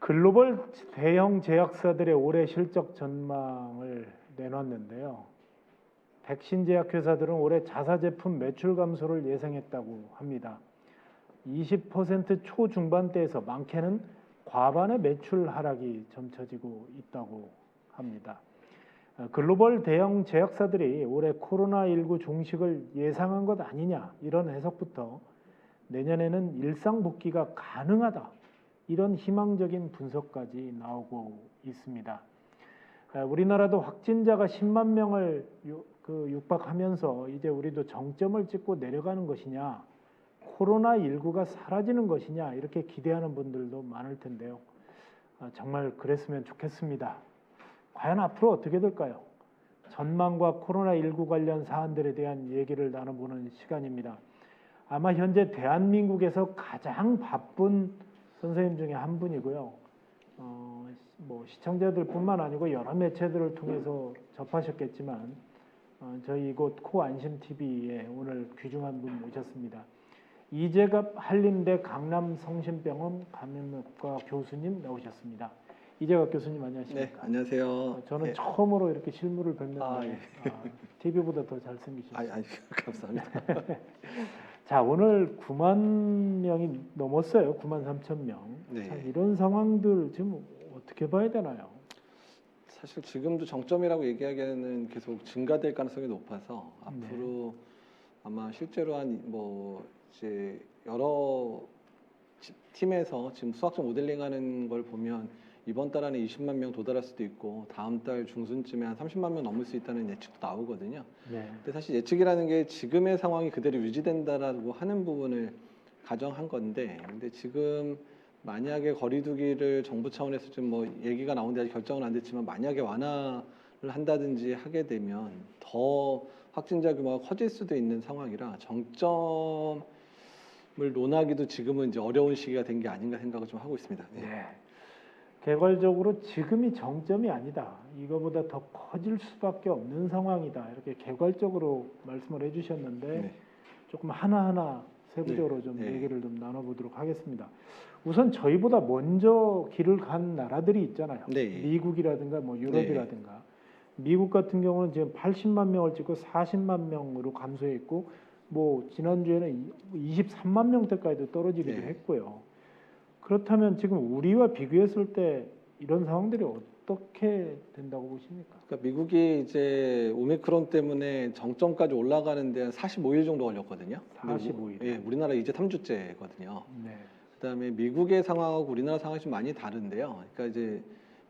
글로벌 대형 제약사들의 올해 실적 전망을 내놨는데요. 백신 제약회사들은 올해 자사 제품 매출 감소를 예상했다고 합니다. 20% 초중반대에서 많게는 과반의 매출 하락이 점쳐지고 있다고 합니다. 글로벌 대형 제약사들이 올해 코로나19 종식을 예상한 것 아니냐 이런 해석부터 내년에는 일상 복귀가 가능하다 이런 희망적인 분석까지 나오고 있습니다. 우리나라도 확진자가 10만 명을 육박하면서 이제 우리도 정점을 찍고 내려가는 것이냐, 코로나19가 사라지는 것이냐 이렇게 기대하는 분들도 많을 텐데요. 정말 그랬으면 좋겠습니다. 과연 앞으로 어떻게 될까요? 전망과 코로나19 관련 사안들에 대한 얘기를 나눠보는 시간입니다. 아마 현재 대한민국에서 가장 바쁜 선생님 중에 한 분이고요. 시청자들뿐만 아니고 여러 매체들을 통해서 접하셨겠지만 저희 이곳 코안심TV에 오늘 귀중한 분 모셨습니다. 이재갑 한림대 강남성심병원 감염내과 교수님 나오셨습니다. 이재갑 교수님 안녕하십니까? 네, 안녕하세요. 저는 네. 처음으로 이렇게 실물을 뵙는데 예. TV보다 더 잘생기셨어요. 감사합니다. 자, 오늘 9만 명이 넘었어요. 9만 3천 명. 네. 참 이런 상황들 지금 어떻게 봐야 되나요? 사실 지금도 정점이라고 얘기하기에는 계속 증가될 가능성이 높아서 네. 앞으로 아마 실제로 이제 여러 팀에서 지금 수학적 모델링하는 걸 보면 이번 달 안에 20만 명 도달할 수도 있고 다음 달 중순쯤에 한 30만 명 넘을 수 있다는 예측도 나오거든요. 네. 근데 사실 예측이라는 게 지금의 상황이 그대로 유지된다라고 하는 부분을 가정한 건데, 근데 지금 만약에 거리두기를 정부 차원에서 좀 얘기가 나오는데 아직 결정은 안 됐지만 만약에 완화를 한다든지 하게 되면 더 확진자 규모가 커질 수도 있는 상황이라 정점을 논하기도 지금은 이제 어려운 시기가 된 게 아닌가 생각을 좀 하고 있습니다. 네. 네. 개괄적으로 지금이 정점이 아니다. 이거보다 더 커질 수밖에 없는 상황이다. 이렇게 개괄적으로 말씀을 해주셨는데 네. 조금 하나하나 세부적으로 좀 네. 얘기를 좀 나눠보도록 하겠습니다. 우선 저희보다 먼저 길을 간 나라들이 있잖아요. 네. 미국이라든가 유럽이라든가. 미국 같은 경우는 지금 80만 명을 찍고 40만 명으로 감소했고 지난주에는 23만 명대까지도 떨어지기도 네. 했고요. 그렇다면 지금 우리와 비교했을 때 이런 상황들이 어떻게 된다고 보십니까? 그러니까 미국이 이제 오미크론 때문에 정점까지 올라가는데 한 45일 정도 걸렸거든요. 45일. 예, 우리나라 이제 3주째거든요. 네. 그다음에 미국의 상황하고 우리나라 상황이 좀 많이 다른데요. 그러니까 이제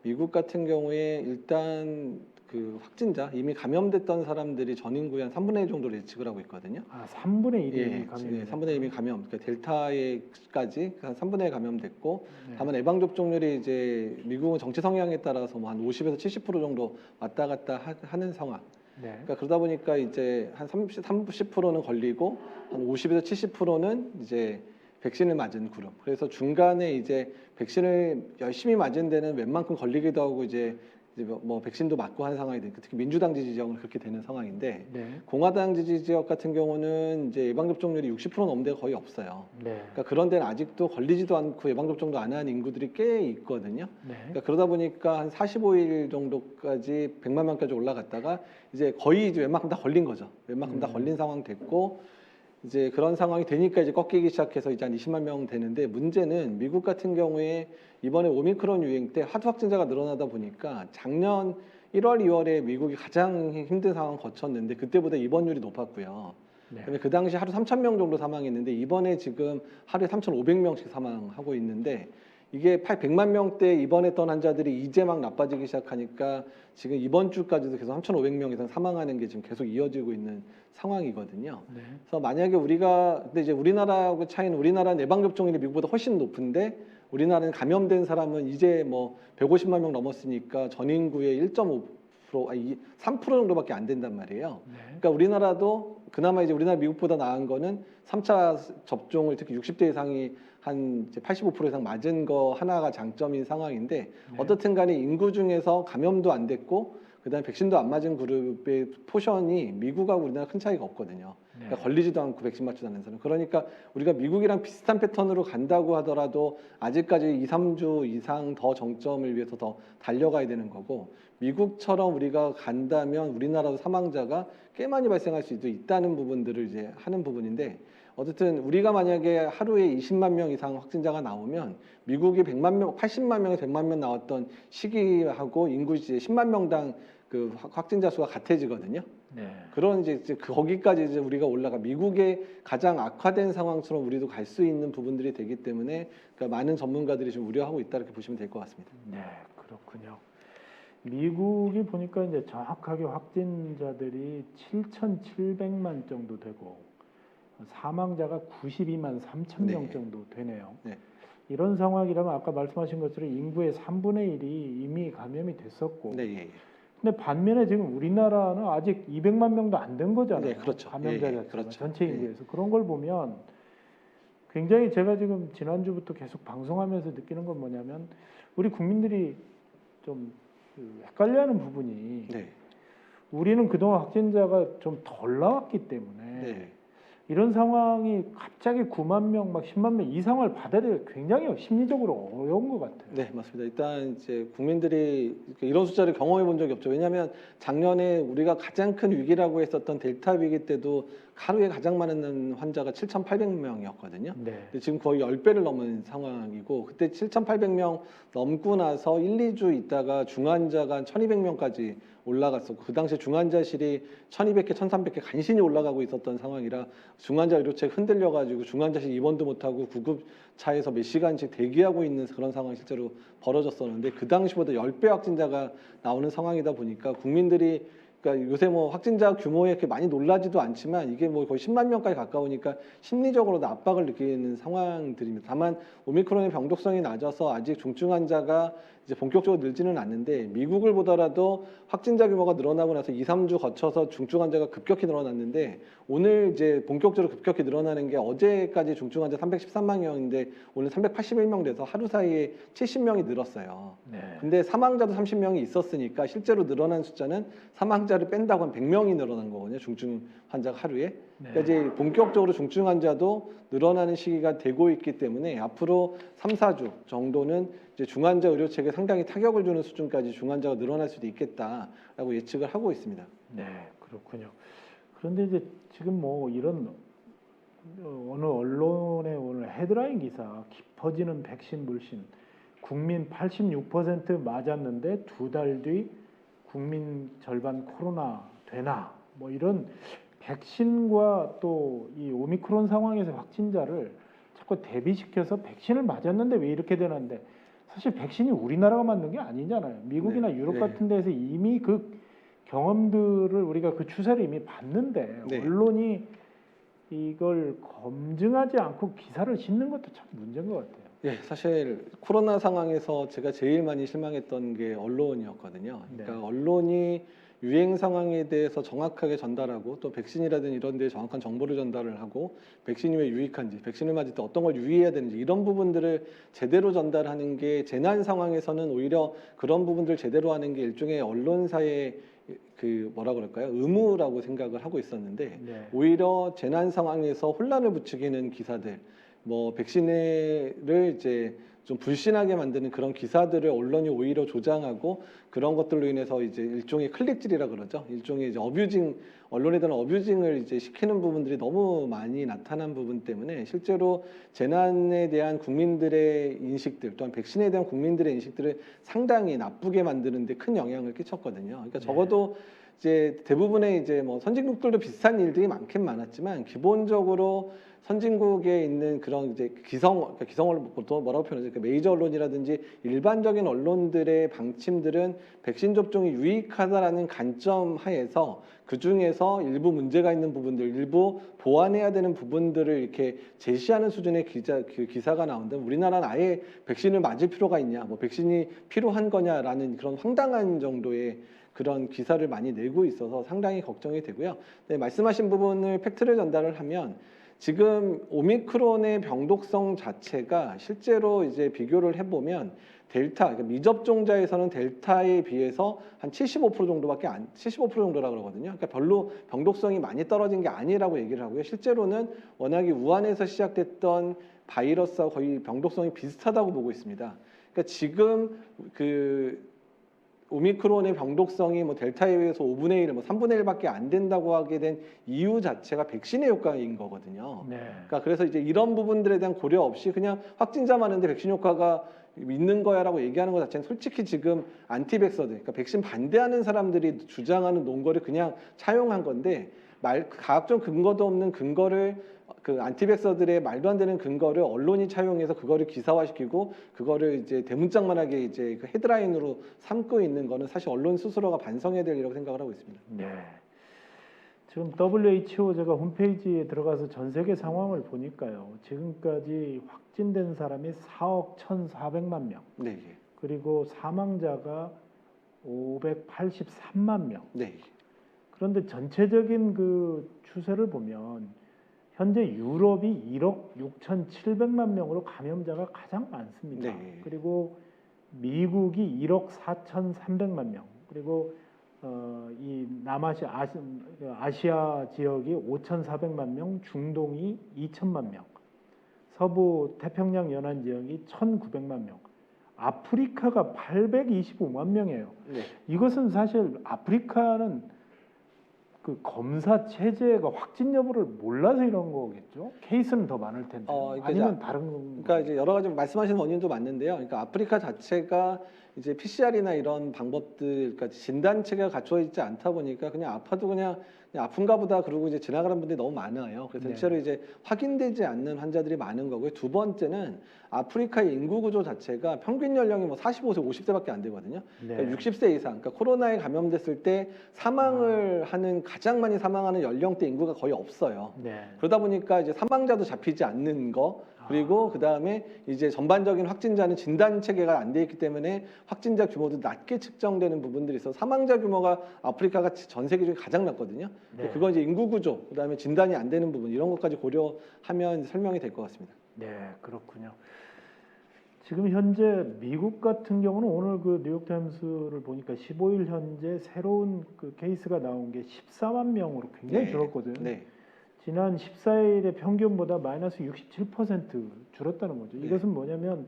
미국 같은 경우에 일단 그 확진자 이미 감염됐던 사람들이 전 인구의 한 3분의 1 정도를 예측을 하고 있거든요. 3분의 1이 예, 감염이 3분의 1이 감염. 그러니까 델타에까지 한 3분의 1 감염됐고, 네. 다만 예방 접종률이 이제 미국은 정치 성향에 따라서 한 50에서 70% 정도 왔다 갔다 하는 상황. 네. 그러니까 그러다 보니까 이제 한 30%는 걸리고 한 50에서 70%는 이제 백신을 맞은 그룹. 그래서 중간에 이제 백신을 열심히 맞은 데는 웬만큼 걸리기도 하고 이제 백신도 맞고 하는 상황이 되니까 특히 민주당 지지 지역은 그렇게 되는 상황인데, 네. 공화당 지지 지역 같은 경우는 이제 예방 접종률이 60% 넘는 데가 거의 없어요. 네. 그러니까 그런 데는 아직도 걸리지도 않고 예방 접종도 안 한 인구들이 꽤 있거든요. 네. 그러니까 그러다 보니까 한 45일 정도까지 100만 명까지 올라갔다가 이제 거의 이제 웬만큼 다 걸린 거죠. 웬만큼 다 걸린 상황 됐고, 이제 그런 상황이 되니까 이제 꺾이기 시작해서 이제 한 20만 명 되는데, 문제는 미국 같은 경우에 이번에 오미크론 유행 때 하도 확진자가 늘어나다 보니까 작년 1월, 2월에 미국이 가장 힘든 상황 거쳤는데 그때보다 입원율이 높았고요. 네. 그다음에 그 당시 하루 3,000명 정도 사망했는데 이번에 지금 하루에 3,500명씩 사망하고 있는데, 이게 100만 명대 입원했던 환자들이 이제 막 나빠지기 시작하니까 지금 이번 주까지도 계속 3,500명 이상 사망하는 게 지금 계속 이어지고 있는 상황이거든요. 네. 그래서 만약에 근데 이제 우리나라하고 차이는 우리나라는 예방 접종률이 미국보다 훨씬 높은데 우리나라는 감염된 사람은 이제 150만 명 넘었으니까 전 인구의 3% 정도밖에 안 된단 말이에요. 네. 그러니까 우리나라도 그나마 이제 우리나라 미국보다 나은 거는 3차 접종을 특히 60대 이상이 한 이제 85% 이상 맞은 거 하나가 장점인 상황인데, 네. 어떻든 간에 인구 중에서 감염도 안 됐고 그다음에 백신도 안 맞은 그룹의 포션이 미국하고 우리나라 큰 차이가 없거든요. 네. 그러니까 걸리지도 않고 백신 맞지도 않는 사람. 그러니까 우리가 미국이랑 비슷한 패턴으로 간다고 하더라도 아직까지 2, 3주 이상 더 정점을 위해서 더 달려가야 되는 거고, 미국처럼 우리가 간다면 우리나라도 사망자가 꽤 많이 발생할 수도 있다는 부분들을 이제 하는 부분인데, 어쨌든 우리가 만약에 하루에 20만 명 이상 확진자가 나오면 미국이 100만 명, 80만 명에서 100만 명 나왔던 시기하고 인구 이제 10만 명당 그 확진자 수가 같아지거든요. 네. 그런 이제 거기까지 이제 우리가 올라가 미국의 가장 악화된 상황처럼 우리도 갈 수 있는 부분들이 되기 때문에, 그러니까 많은 전문가들이 좀 우려하고 있다 이렇게 보시면 될 것 같습니다. 네, 그렇군요. 미국이 보니까 이제 정확하게 확진자들이 7,700만 정도 되고 사망자가 92만 3천 명 네. 정도 되네요. 네. 이런 상황이라면 아까 말씀하신 것처럼 인구의 3분의 1이 이미 감염이 됐었고, 네, 예, 예. 근데 반면에 지금 우리나라는 아직 200만 명도 안 된 거잖아요. 네, 그렇죠. 감염자 예, 예, 자체가 그렇죠. 전체 예. 인구에서. 그런 걸 보면 굉장히 제가 지금 지난주부터 계속 방송하면서 느끼는 건 뭐냐면 우리 국민들이 좀 헷갈려하는 부분이, 네. 우리는 그동안 확진자가 좀 덜 나왔기 때문에 네. 이런 상황이 갑자기 9만 명, 막 10만 명 이상을 받아들이기 굉장히 심리적으로 어려운 것 같아요. 네, 맞습니다. 일단 이제 국민들이 이런 숫자를 경험해 본 적이 없죠. 왜냐하면 작년에 우리가 가장 큰 위기라고 했었던 델타 위기 때도 하루에 가장 많은 환자가 7,800명이었거든요. 네. 근데 지금 거의 10배를 넘은 상황이고, 그때 7,800명 넘고 나서 1, 2주 있다가 중환자가 1,200명까지 올라갔었고, 그 당시에 중환자실이 1,200개, 1,300개 간신히 올라가고 있었던 상황이라 중환자 의료체가 흔들려가지고 중환자실 입원도 못하고 구급차에서 몇 시간씩 대기하고 있는 그런 상황이 실제로 벌어졌었는데, 그 당시보다 10배 확진자가 나오는 상황이다 보니까 국민들이, 그러니까 요새 뭐 확진자 규모에 이렇게 많이 놀라지도 않지만 이게 뭐 거의 10만 명까지 가까우니까 심리적으로도 압박을 느끼는 상황들입니다. 다만 오미크론의 병독성이 낮아서 아직 중증 환자가 이제 본격적으로 늘지는 않는데, 미국을 보더라도 확진자 규모가 늘어나고 나서 2, 3주 거쳐서 중증 환자가 급격히 늘어났는데, 오늘 이제 본격적으로 급격히 늘어나는 게 어제까지 중증 환자 313만 명인데 오늘 381명 돼서 하루 사이에 70명이 늘었어요. 네. 근데 사망자도 30명이 있었으니까 실제로 늘어난 숫자는 사망자를 뺀다고 한 100명이 늘어난 거거든요. 중증 환자가 하루에. 네. 그러니까 이제 본격적으로 중증 환자도 늘어나는 시기가 되고 있기 때문에 앞으로 3, 4주 정도는 이제 중환자 의료 체계에 상당히 타격을 주는 수준까지 중환자가 늘어날 수도 있겠다라고 예측을 하고 있습니다. 네, 그렇군요. 그런데 이제 지금 뭐 이런 어느 언론의 오늘 헤드라인 기사, 깊어지는 백신 불신, 국민 86% 맞았는데 2달 뒤 국민 절반 코로나 되나, 뭐 이런 백신과 또 이 오미크론 상황에서 확진자를 자꾸 대비시켜서 백신을 맞았는데 왜 이렇게 되는데, 사실 백신이 우리나라가 만든 게 아니잖아요. 미국이나 네, 유럽 네. 같은 데서 이미 그 경험들을 우리가 그 추세를 이미 봤는데, 네. 언론이 이걸 검증하지 않고 기사를 싣는 것도 참 문제인 것 같아요. 예, 사실 코로나 상황에서 제가 제일 많이 실망했던 게 언론이었거든요. 그러니까 네. 언론이 유행 상황에 대해서 정확하게 전달하고, 또 백신이라든지 이런 데 정확한 정보를 전달을 하고, 백신이 왜 유익한지, 백신을 맞을 때 어떤 걸 유의해야 되는지 이런 부분들을 제대로 전달하는 게, 재난 상황에서는 오히려 그런 부분들을 제대로 하는 게 일종의 언론사의 그 뭐라 그럴까요? 의무라고 생각을 하고 있었는데, 네. 오히려 재난 상황에서 혼란을 부추기는 기사들, 뭐 백신을 이제 좀 불신하게 만드는 그런 기사들을 언론이 오히려 조장하고, 그런 것들로 인해서 이제 일종의 클릭질이라 그러죠. 일종의 이제 어뷰징, 언론에 대한 어뷰징을 이제 시키는 부분들이 너무 많이 나타난 부분 때문에 실제로 재난에 대한 국민들의 인식들, 또한 백신에 대한 국민들의 인식들을 상당히 나쁘게 만드는 데 큰 영향을 끼쳤거든요. 그러니까 적어도 이제 대부분의 이제 뭐 선진국들도 비슷한 일들이 많긴 많았지만, 기본적으로 선진국에 있는 그런 이제 기성을 보통 뭐라고 표현하죠? 그러니까 메이저 언론이라든지 일반적인 언론들의 방침들은 백신 접종이 유익하다라는 관점 하에서 그 중에서 일부 문제가 있는 부분들, 일부 보완해야 되는 부분들을 이렇게 제시하는 수준의 기사가 나온다면, 우리나라는 아예 백신을 맞을 필요가 있냐, 뭐 백신이 필요한 거냐라는 그런 황당한 정도의 그런 기사를 많이 내고 있어서 상당히 걱정이 되고요. 네, 말씀하신 부분을 팩트를 전달을 하면, 지금 오미크론의 병독성 자체가 실제로 이제 비교를 해보면 델타, 그러니까 미접종자에서는 델타에 비해서 한 75% 정도밖에 75% 정도라 그러거든요. 그러니까 별로 병독성이 많이 떨어진 게 아니라고 얘기를 하고요. 실제로는 워낙에 우한에서 시작됐던 바이러스와 거의 병독성이 비슷하다고 보고 있습니다. 그러니까 지금 그 오미크론의 병독성이 뭐 델타에 비해서 5분의 1, 뭐 3분의 1밖에 안 된다고 하게 된 이유 자체가 백신의 효과인 거거든요. 네. 그러니까 그래서 이제 이런 부분들에 대한 고려 없이 그냥 확진자 많은데 백신 효과가 있는 거야라고 얘기하는 것 자체는 솔직히 지금 안티백서들, 그러니까 백신 반대하는 사람들이 주장하는 논거를 그냥 차용한 건데 과학적 근거도 없는 근거를 그 안티백서들의 말도 안 되는 근거를 언론이 차용해서 그거를 기사화시키고 그거를 이제 대문짝만하게 이제 그 헤드라인으로 삼고 있는 거는 사실 언론 스스로가 반성해야 될 일이라고 생각을 하고 있습니다. 네. 지금 WHO 제가 홈페이지에 들어가서 전 세계 상황을 보니까요. 지금까지 확진된 사람이 4억 1,400만 명. 네. 그리고 사망자가 583만 명. 네. 그런데 전체적인 그 추세를 보면 현재 유럽이 1억 6,700만 명으로 감염자가 가장 많습니다. 네. 그리고 미국이 1억 4,300만 명. 그리고 이 남아시아 아시아 지역이 5,400만 명, 중동이 2,000만 명, 서부 태평양 연안 지역이 1,900만 명, 아프리카가 825만 명이에요. 네. 이것은 사실 아프리카는 그 검사 체제가 확진 여부를 몰라서 이런 거겠죠. 케이스는 더 많을 텐데. 그러니까 아니면 다른 그러니까 이제 여러 가지 말씀하시는 원인도 맞는데요. 그러니까 아프리카 자체가 이제 PCR이나 이런 방법들, 그러니까 진단 체계가 갖춰져 있지 않다 보니까 그냥 아파도 그냥 아픈가 보다 그러고 이제 지나가는 분들이 너무 많아요. 그래서 네. 실제로 이제 확인되지 않는 환자들이 많은 거고요. 두 번째는 아프리카의 인구 구조 자체가 평균 연령이 뭐 45세, 50세밖에 안 되거든요. 네. 그러니까 60세 이상, 그러니까 코로나에 감염됐을 때 사망을 하는 가장 많이 사망하는 연령대 인구가 거의 없어요. 네. 그러다 보니까 이제 사망자도 잡히지 않는 거, 그리고 그 다음에 이제 전반적인 확진자는 진단 체계가 안 돼 있기 때문에 확진자 규모도 낮게 측정되는 부분들이 있어서 사망자 규모가 아프리카가 전 세계 중에 가장 낮거든요. 네. 그건 이제 인구 구조, 그 다음에 진단이 안 되는 부분 이런 것까지 고려하면 설명이 될 것 같습니다. 네, 그렇군요. 지금 현재 미국 같은 경우는 오늘 그 뉴욕타임스를 보니까 15일 현재 새로운 그 케이스가 나온 게 14만 명으로 굉장히 네. 줄었거든요. 네. 지난 14일의 평균보다 마이너스 67% 줄었다는 거죠. 네. 이것은 뭐냐면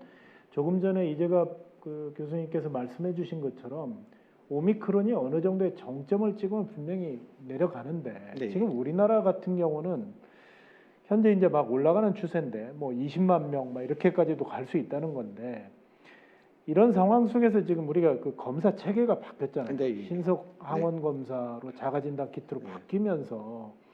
조금 전에 이재갑 그 교수님께서 말씀해주신 것처럼 오미크론이 어느 정도의 정점을 찍으면 분명히 내려가는데 네. 지금 우리나라 같은 경우는 현재 이제 막 올라가는 추세인데 뭐 20만 명 막 이렇게까지도 갈 수 있다는 건데 이런 상황 속에서 지금 우리가 그 검사 체계가 바뀌었잖아요. 네. 신속 항원 검사로 자가진단 키트로 네. 바뀌면서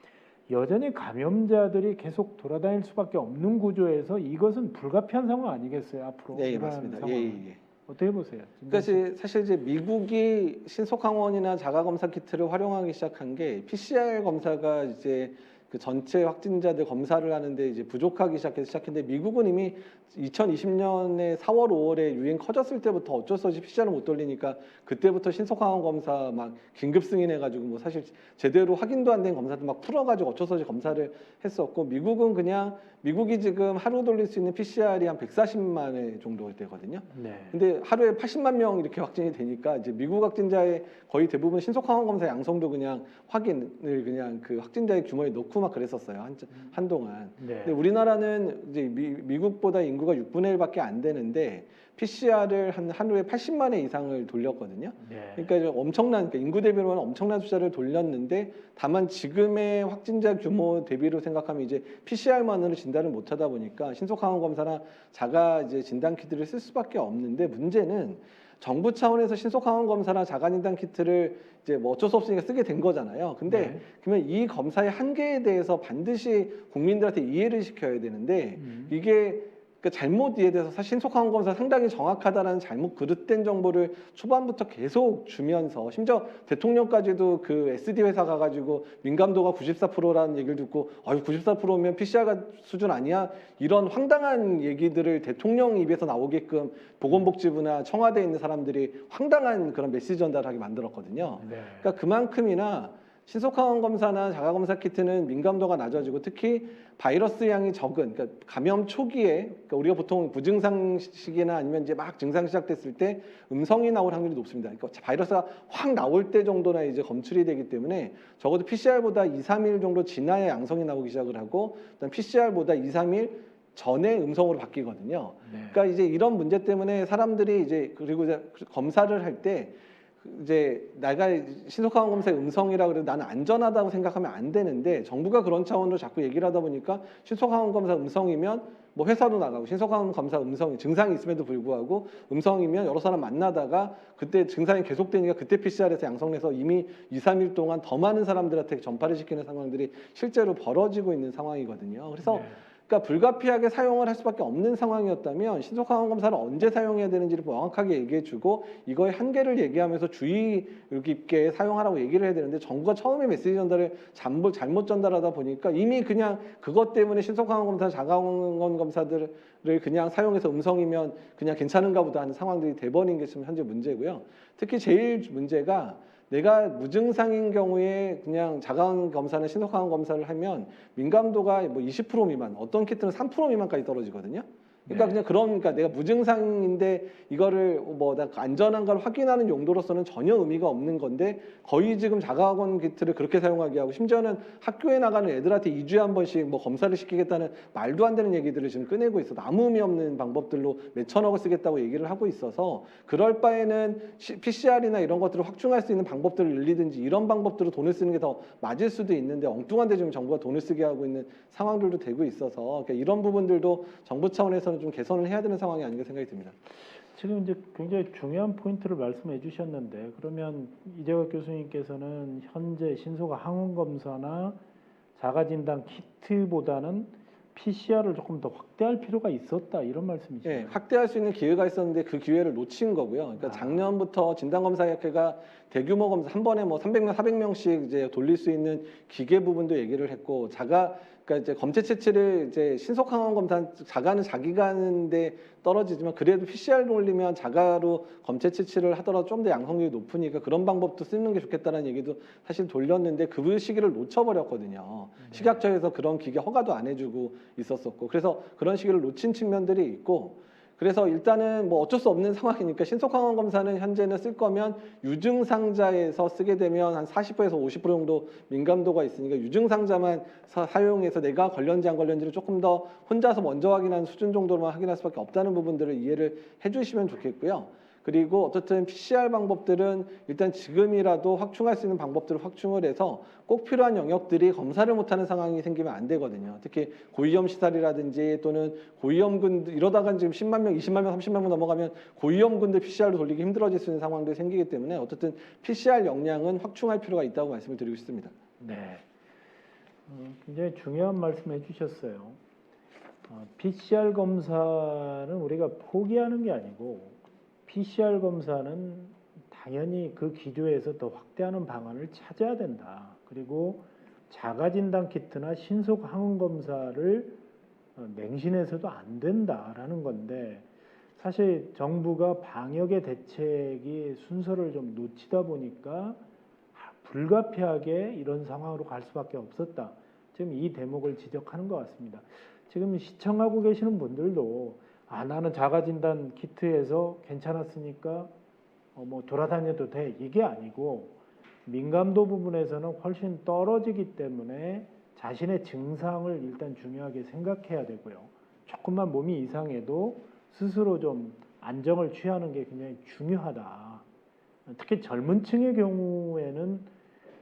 여전히 감염자들이 계속 돌아다닐 수밖에 없는 구조에서 이것은 불가피한 상황 아니겠어요 앞으로? 네, 이러한 맞습니다. 상황은. 예. 어떻게 보세요? 그러니까 사실 이제 미국이 신속항원이나 자가검사 키트를 활용하기 시작한 게 PCR 검사가 이제 그 전체 확진자들 검사를 하는데 이제 부족하기 시작했는데 미국은 이미 2020년에 4월, 5월에 유행 커졌을 때부터 어쩔 수 없이 PCR을 못 돌리니까 그때부터 신속항원 검사 막 긴급 승인해가지고 뭐 사실 제대로 확인도 안 된 검사도 막 풀어가지고 어쩔 수 없이 검사를 했었고 미국은 그냥 미국이 지금 하루 돌릴 수 있는 PCR이 한 140만 회 정도 되거든요. 네. 근데 하루에 80만 명 이렇게 확진이 되니까 이제 미국 확진자의 거의 대부분 신속항원 검사 양성도 그냥 확인을 그냥 그 확진자의 규모에 넣고 막 그랬었어요 한동안. 네. 근데 우리나라는 이제 미국보다 인구가 6분의 1밖에 안 되는데 PCR을 한 하루에 80만 회 이상을 돌렸거든요. 네. 그러니까 이제 엄청난 그러니까 인구 대비로는 엄청난 숫자를 돌렸는데 다만 지금의 확진자 규모 대비로 생각하면 이제 PCR만으로 진단을 못 하다 보니까 신속항원 검사나 자가 이제 진단 키트를 쓸 수밖에 없는데 문제는 정부 차원에서 신속항원 검사나 자가진단 키트를 이제 뭐 어쩔 수 없으니까 쓰게 된 거잖아요. 근데 네. 그러면 이 검사의 한계에 대해서 반드시 국민들한테 이해를 시켜야 되는데 이게 그 잘못 이해돼서 사실 신속항원 검사 상당히 정확하다라는 잘못 그릇된 정보를 초반부터 계속 주면서 심지어 대통령까지도 그 SD 회사 가가지고 민감도가 94%라는 얘기를 듣고 94%면 PCR 수준 아니야? 이런 황당한 얘기들을 대통령 입에서 나오게끔 보건복지부나 청와대에 있는 사람들이 황당한 그런 메시지 전달하게 만들었거든요. 네. 그러니까 그만큼이나 신속항원 검사나 자가검사 키트는 민감도가 낮아지고 특히 바이러스 양이 적은, 그러니까 감염 초기에, 그러니까 우리가 보통 무증상 시기나 아니면 이제 막 증상 시작됐을 때 음성이 나올 확률이 높습니다. 그러니까 바이러스가 확 나올 때 정도나 이제 검출이 되기 때문에 적어도 PCR보다 2, 3일 정도 지나야 양성이 나오기 시작을 하고, 그다음 PCR보다 2, 3일 전에 음성으로 바뀌거든요. 네. 그러니까 이제 이런 문제 때문에 사람들이 이제 그리고 이제 검사를 할 때 이제 내가 신속항원 검사의 음성이라 그래도 나는 안전하다고 생각하면 안 되는데 정부가 그런 차원으로 자꾸 얘기를 하다 보니까 신속항원 검사 음성이면 뭐 회사도 나가고 신속항원 검사 음성이 증상이 있음에도 불구하고 음성이면 여러 사람 만나다가 그때 증상이 계속되니까 그때 PCR에서 양성돼서 이미 2, 3일 동안 더 많은 사람들한테 전파를 시키는 상황들이 실제로 벌어지고 있는 상황이거든요. 그래서 네. 그러니까 불가피하게 사용을 할 수밖에 없는 상황이었다면 신속항원 검사를 언제 사용해야 되는지를 명확하게 얘기해주고 이거의 한계를 얘기하면서 주의 깊게 사용하라고 얘기를 해야 되는데 정부가 처음에 메시지 전달을 잘못 전달하다 보니까 이미 그냥 그것 때문에 신속항원 검사, 자가항원 검사들을 그냥 사용해서 음성이면 그냥 괜찮은가 보다 하는 상황들이 돼버린 게 지금 현재 문제고요. 특히 제일 문제가 내가 무증상인 경우에 그냥 자가항원 검사나 신속항원 검사를 하면 민감도가 뭐 20% 미만, 어떤 키트는 3% 미만까지 떨어지거든요. 그러니까 네. 그러니까 내가 무증상인데 이거를 뭐 안전한 걸 확인하는 용도로서는 전혀 의미가 없는 건데 거의 지금 자가학원 키트를 그렇게 사용하게 하고 심지어는 학교에 나가는 애들한테 2주에 한 번씩 뭐 검사를 시키겠다는 말도 안 되는 얘기들을 지금 꺼내고 있어. 아무 의미 없는 방법들로 몇천억을 쓰겠다고 얘기를 하고 있어서 그럴 바에는 PCR이나 이런 것들을 확충할 수 있는 방법들을 늘리든지 이런 방법들로 돈을 쓰는 게 더 맞을 수도 있는데 엉뚱한 데 지금 정부가 돈을 쓰게 하고 있는 상황들도 되고 있어서 그러니까 이런 부분들도 정부 차원에서는 좀 개선을 해야 되는 상황이 아닌가 생각이 듭니다. 지금 이제 굉장히 중요한 포인트를 말씀해 주셨는데 그러면 이재학 교수님께서는 현재 신속항원 검사나 자가진단 키트보다는 PCR을 조금 더 확대할 필요가 있었다 이런 말씀이시죠? 예, 확대할 수 있는 기회가 있었는데 그 기회를 놓친 거고요. 그러니까 작년부터 진단검사협회가 대규모 검사 한 번에 뭐 300명, 400명씩 이제 돌릴 수 있는 기계 부분도 얘기를 했고 그러니까 이제 검체 채취를 이제 신속항원 검사 자가는 자기가 하는데 떨어지지만 그래도 PCR 올리면 자가로 검체 채취를 하더라도 좀 더 양성률이 높으니까 그런 방법도 쓰는 게 좋겠다는 얘기도 사실 돌렸는데 그 시기를 놓쳐버렸거든요. 식약처에서 그런 기계 허가도 안 해주고 있었었고 그래서 그런 시기를 놓친 측면들이 있고 그래서 일단은 뭐 어쩔 수 없는 상황이니까 신속항원 검사는 현재는 쓸 거면 유증상자에서 쓰게 되면 한 40%에서 50% 정도 민감도가 있으니까 유증상자만 사용해서 내가 걸렸는지 안 걸렸는지를 조금 더 혼자서 먼저 확인하는 수준 정도로만 확인할 수밖에 없다는 부분들을 이해를 해주시면 좋겠고요. 그리고 어쨌든 PCR 방법들은 일단 지금이라도 확충할 수 있는 방법들을 확충을 해서 꼭 필요한 영역들이 검사를 못하는 상황이 생기면 안 되거든요. 특히 고위험 시설이라든지 또는 고위험군 이러다가 지금 10만 명, 20만 명, 30만 명 넘어가면 고위험군들 PCR로 돌리기 힘들어질 수 있는 상황들이 생기기 때문에 어쨌든 PCR 역량은 확충할 필요가 있다고 말씀을 드리고 싶습니다. 네, 굉장히 중요한 말씀해 주셨어요. PCR 검사는 우리가 포기하는 게 아니고 PCR 검사는 당연히 그 기조에서 더 확대하는 방안을 찾아야 된다. 그리고 자가진단 키트나 신속항원 검사를 맹신해서도 안 된다라는 건데 사실 정부가 방역의 대책이 순서를 좀 놓치다 보니까 불가피하게 이런 상황으로 갈 수밖에 없었다. 지금 이 대목을 지적하는 것 같습니다. 지금 시청하고 계시는 분들도 나는 자가진단 키트에서 괜찮았으니까 뭐 돌아다녀도 돼 이게 아니고 민감도 부분에서는 훨씬 떨어지기 때문에 자신의 증상을 일단 중요하게 생각해야 되고요. 조금만 몸이 이상해도 스스로 좀 안정을 취하는 게 굉장히 중요하다. 특히 젊은 층의 경우에는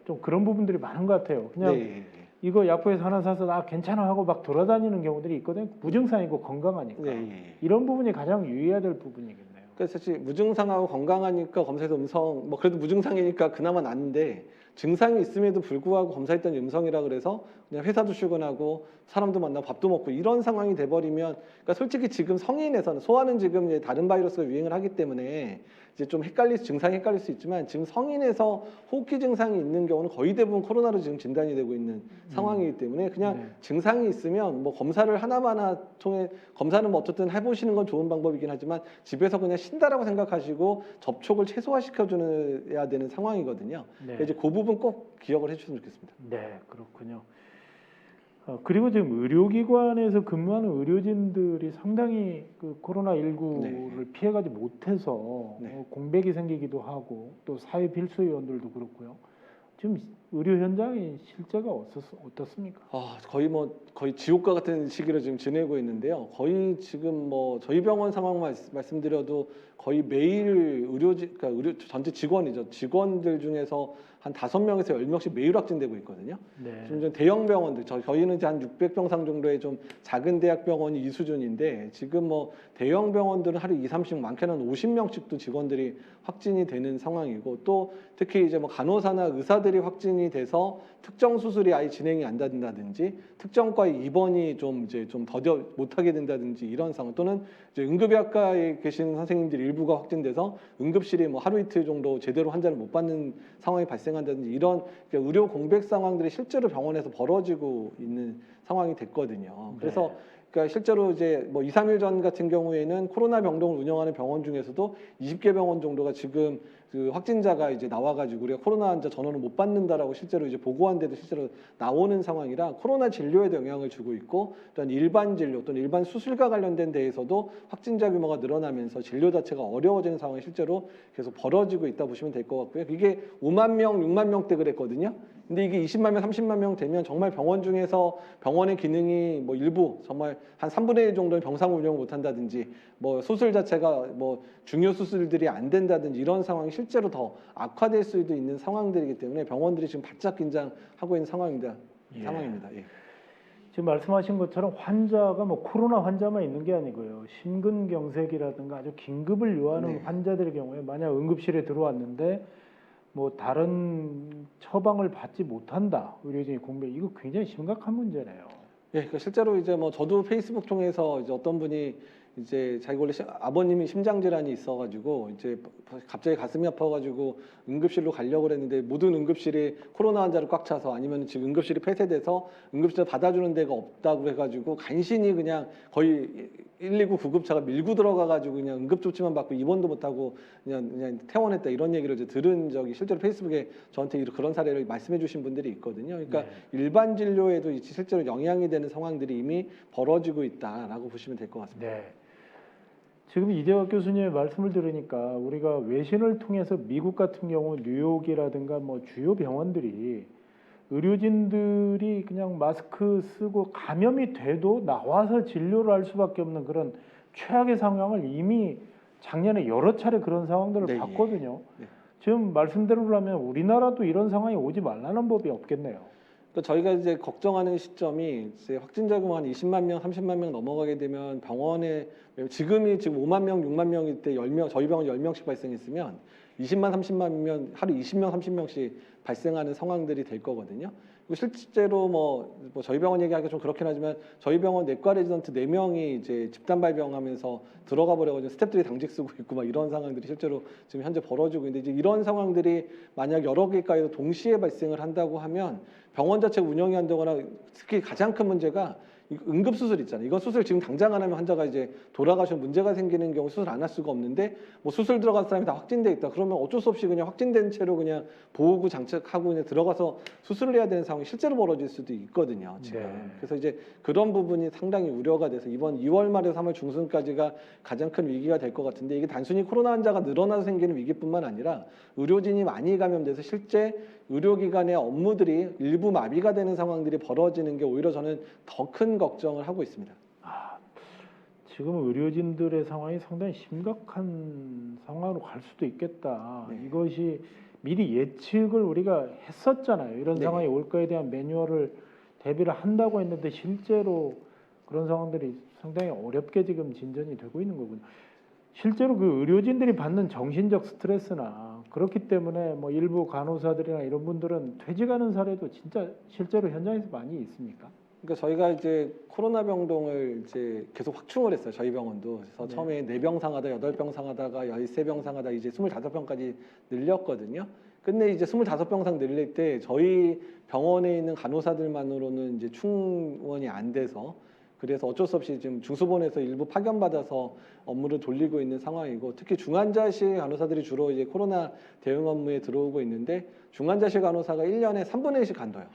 좀 그런 부분들이 많은 것 같아요. 그냥 네. 이거 약국에서 하나 사서 나 괜찮아 하고 막 돌아다니는 경우들이 있거든요. 무증상이고 건강하니까. 네. 이런 부분이 가장 유의해야 될 부분이겠네요. 그래서 사실 무증상하고 건강하니까 검사에서 음성, 뭐 그래도 무증상이니까 그나마 낫는데 증상이 있음에도 불구하고 검사했더니 음성이라 그래서 그냥 회사도 출근하고 사람도 만나고 밥도 먹고 이런 상황이 돼버리면 그러니까 솔직히 지금 성인에서는 소아는 지금 이제 다른 바이러스가 유행을 하기 때문에 이제 좀 증상이 헷갈릴 수 있지만 지금 성인에서 호흡기 증상이 있는 경우는 거의 대부분 코로나로 지금 진단이 되고 있는 상황이기 때문에 그냥 네. 증상이 있으면 뭐 검사를 하나마나 통해 검사는 뭐 어쨌든 해보시는 건 좋은 방법이긴 하지만 집에서 그냥 쉰다라고 생각하시고 접촉을 최소화시켜줘야 되는 상황이거든요. 네. 그래서 이제 그 부분 꼭 기억을 해주셨으면 좋겠습니다. 네, 그렇군요. 그리고 지금 의료기관에서 근무하는 의료진들이 상당히 그 코로나19를 피해가지 못해서 네. 공백이 생기기도 하고 또 사회 필수 요원들도 그렇고요. 지금 의료 현장의 실제가 어떻습니까? 거의 지옥과 같은 시기를 지금 지내고 있는데요. 거의 지금 뭐 저희 병원 상황 말씀드려도 거의 매일 그러니까 전체 직원이죠. 직원들 중에서 한 5명에서 10명씩 매일 확진되고 있거든요. 네. 좀 대형 병원들, 저희는 이제 한 600병상 정도의 좀 작은 대학 병원이 이 수준인데 지금 뭐 대형 병원들은 하루 2, 30, 많게는 50명씩도 직원들이 확진이 되는 상황이고 또 특히 이제 뭐 간호사나 의사들이 확진이 돼서 특정 수술이 아예 진행이 안 된다든지 특정 과의 입원이 좀 더뎌 못하게 된다든지 이런 상황 또는 이제 응급의학과에 계시는 선생님들이 일부가 확진돼서 응급실이 뭐 하루 이틀 정도 제대로 환자를 못 받는 상황이 발생한다든지 이런 의료 공백 상황들이 실제로 병원에서 벌어지고 있는 상황이 됐거든요. 그래서 네. 그러니까 실제로 이제 뭐 2, 3일 전 같은 경우에는 코로나 병동을 운영하는 병원 중에서도 20개 병원 정도가 지금 그 확진자가 이제 나와가지고 우리가 코로나 환자 전원을 못 받는다라고 실제로 이제 보고한 데도 실제로 나오는 상황이라 코로나 진료에도 영향을 주고 있고 또한 일반 진료 또는 일반 수술과 관련된 데에서도 확진자 규모가 늘어나면서 진료 자체가 어려워지는 상황이 실제로 계속 벌어지고 있다 보시면 될 것 같고요. 이게 5만 명, 6만 명대 그랬거든요. 근데 이게 20만 명, 30만 명 되면 정말 병원 중에서 병원의 기능이 뭐 일부 정말 한 3분의 1 정도는 병상 운영을 못 한다든지 뭐 수술 자체가 뭐 중요 수술들이 안 된다든지 이런 상황이 실제로 더 악화될 수도 있는 상황들이기 때문에 병원들이 지금 바짝 긴장하고 있는 상황입니다. 예. 지금 말씀하신 것처럼 환자가 뭐 코로나 환자만 있는 게 아니고요. 심근경색이라든가 아주 긴급을 요하는 네. 환자들의 경우에 만약 응급실에 들어왔는데 뭐 다른 처방을 받지 못한다. 의료진이 공백. 이거 굉장히 심각한 문제네요. 예, 그러니까 실제로 이제 뭐 저도 페이스북 통해서 이제 어떤 분이 이제 자기 원래 아버님이 심장 질환이 있어가지고 이제 갑자기 가슴이 아파가지고 응급실로 가려고 그랬는데 모든 응급실이 코로나 환자로 꽉 차서 아니면 지금 응급실이 폐쇄돼서 응급실 받아주는 데가 없다고 해가지고 간신히 그냥 거의 119 구급차가 밀고 들어가가지고 그냥 응급조치만 받고 입원도 못하고 그냥 퇴원했다 이런 얘기를 이제 들은 적이 실제로 페이스북에 저한테 그런 사례를 말씀해주신 분들이 있거든요. 그러니까 일반 진료에도 실제로 영향이 되는 상황들이 이미 벌어지고 있다라고 보시면 될 것 같습니다. 네. 지금 이재학 교수님의 말씀을 들으니까 우리가 외신을 통해서 미국 같은 경우 뉴욕이라든가 뭐 주요 병원들이 의료진들이 그냥 마스크 쓰고 감염이 돼도 나와서 진료를 할 수밖에 없는 그런 최악의 상황을 이미 작년에 여러 차례 그런 상황들을 네, 봤거든요. 네. 지금 말씀대로라면 우리나라도 이런 상황이 오지 말라는 법이 없겠네요. 그러니까 저희가 이제 걱정하는 시점이 이제 확진자 규모 한 20만 명, 30만 명 넘어가게 되면 병원에 지금 5만 명, 6만 명일 때 10명, 저희 병원 10명씩 발생했으면 20만, 30만 하루 20명, 30명씩 발생하는 상황들이 될 거거든요. 그리고 실제로 뭐 저희 병원 얘기하기가 좀 그렇긴 하지만 저희 병원 내과 레지던트 4명이 이제 집단 발병하면서 들어가 버려가지고 스태프들이 당직 쓰고 있고 막 이런 상황들이 실제로 지금 현재 벌어지고 있는데 이제 이런 상황들이 만약 여러 개과에서 동시에 발생을 한다고 하면 병원 자체가 운영이 안 되거나 특히 가장 큰 문제가 응급수술 있잖아요. 이건 수술 지금 당장 안 하면 환자가 이제 돌아가시면 문제가 생기는 경우 수술 안 할 수가 없는데 뭐 수술 들어간 사람이 다 확진돼 있다. 그러면 어쩔 수 없이 그냥 확진된 채로 그냥 보호구 장착하고 그냥 들어가서 수술을 해야 되는 상황이 실제로 벌어질 수도 있거든요. 지금. 네. 그래서 이제 그런 부분이 상당히 우려가 돼서 이번 2월 말에서 3월 중순까지가 가장 큰 위기가 될 것 같은데 이게 단순히 코로나 환자가 늘어나서 생기는 위기뿐만 아니라 의료진이 많이 감염돼서 실제 의료기관의 업무들이 일부 마비가 되는 상황들이 벌어지는 게 오히려 저는 더 큰 걱정을 하고 있습니다. 지금 의료진들의 상황이 상당히 심각한 상황으로 갈 수도 있겠다. 네. 이것이 미리 예측을 우리가 했었잖아요. 이런 네. 상황이 올 거에 대한 매뉴얼을 대비를 한다고 했는데 실제로 그런 상황들이 상당히 어렵게 지금 진전이 되고 있는 거군요. 실제로 그 의료진들이 받는 정신적 스트레스나 그렇기 때문에 뭐 일부 간호사들이나 이런 분들은 퇴직하는 사례도 진짜 실제로 현장에서 많이 있습니까? 그러니까 저희가 이제 코로나 병동을 이제 계속 확충을 했어요. 저희 병원도. 그래서 네. 처음에 4병상 하다 8병상 하다가 13병상 하다 이제 25병까지 늘렸거든요. 근데 이제 25병상 늘릴 때 저희 병원에 있는 간호사들만으로는 이제 충원이 안 돼서 그래서 어쩔 수 없이 지금 중수본에서 일부 파견받아서 업무를 돌리고 있는 상황이고, 특히 중환자실 간호사들이 주로 이제 코로나 대응 업무에 들어오고 있는데, 중환자실 간호사가 1년에 3분의 1씩 간둬요.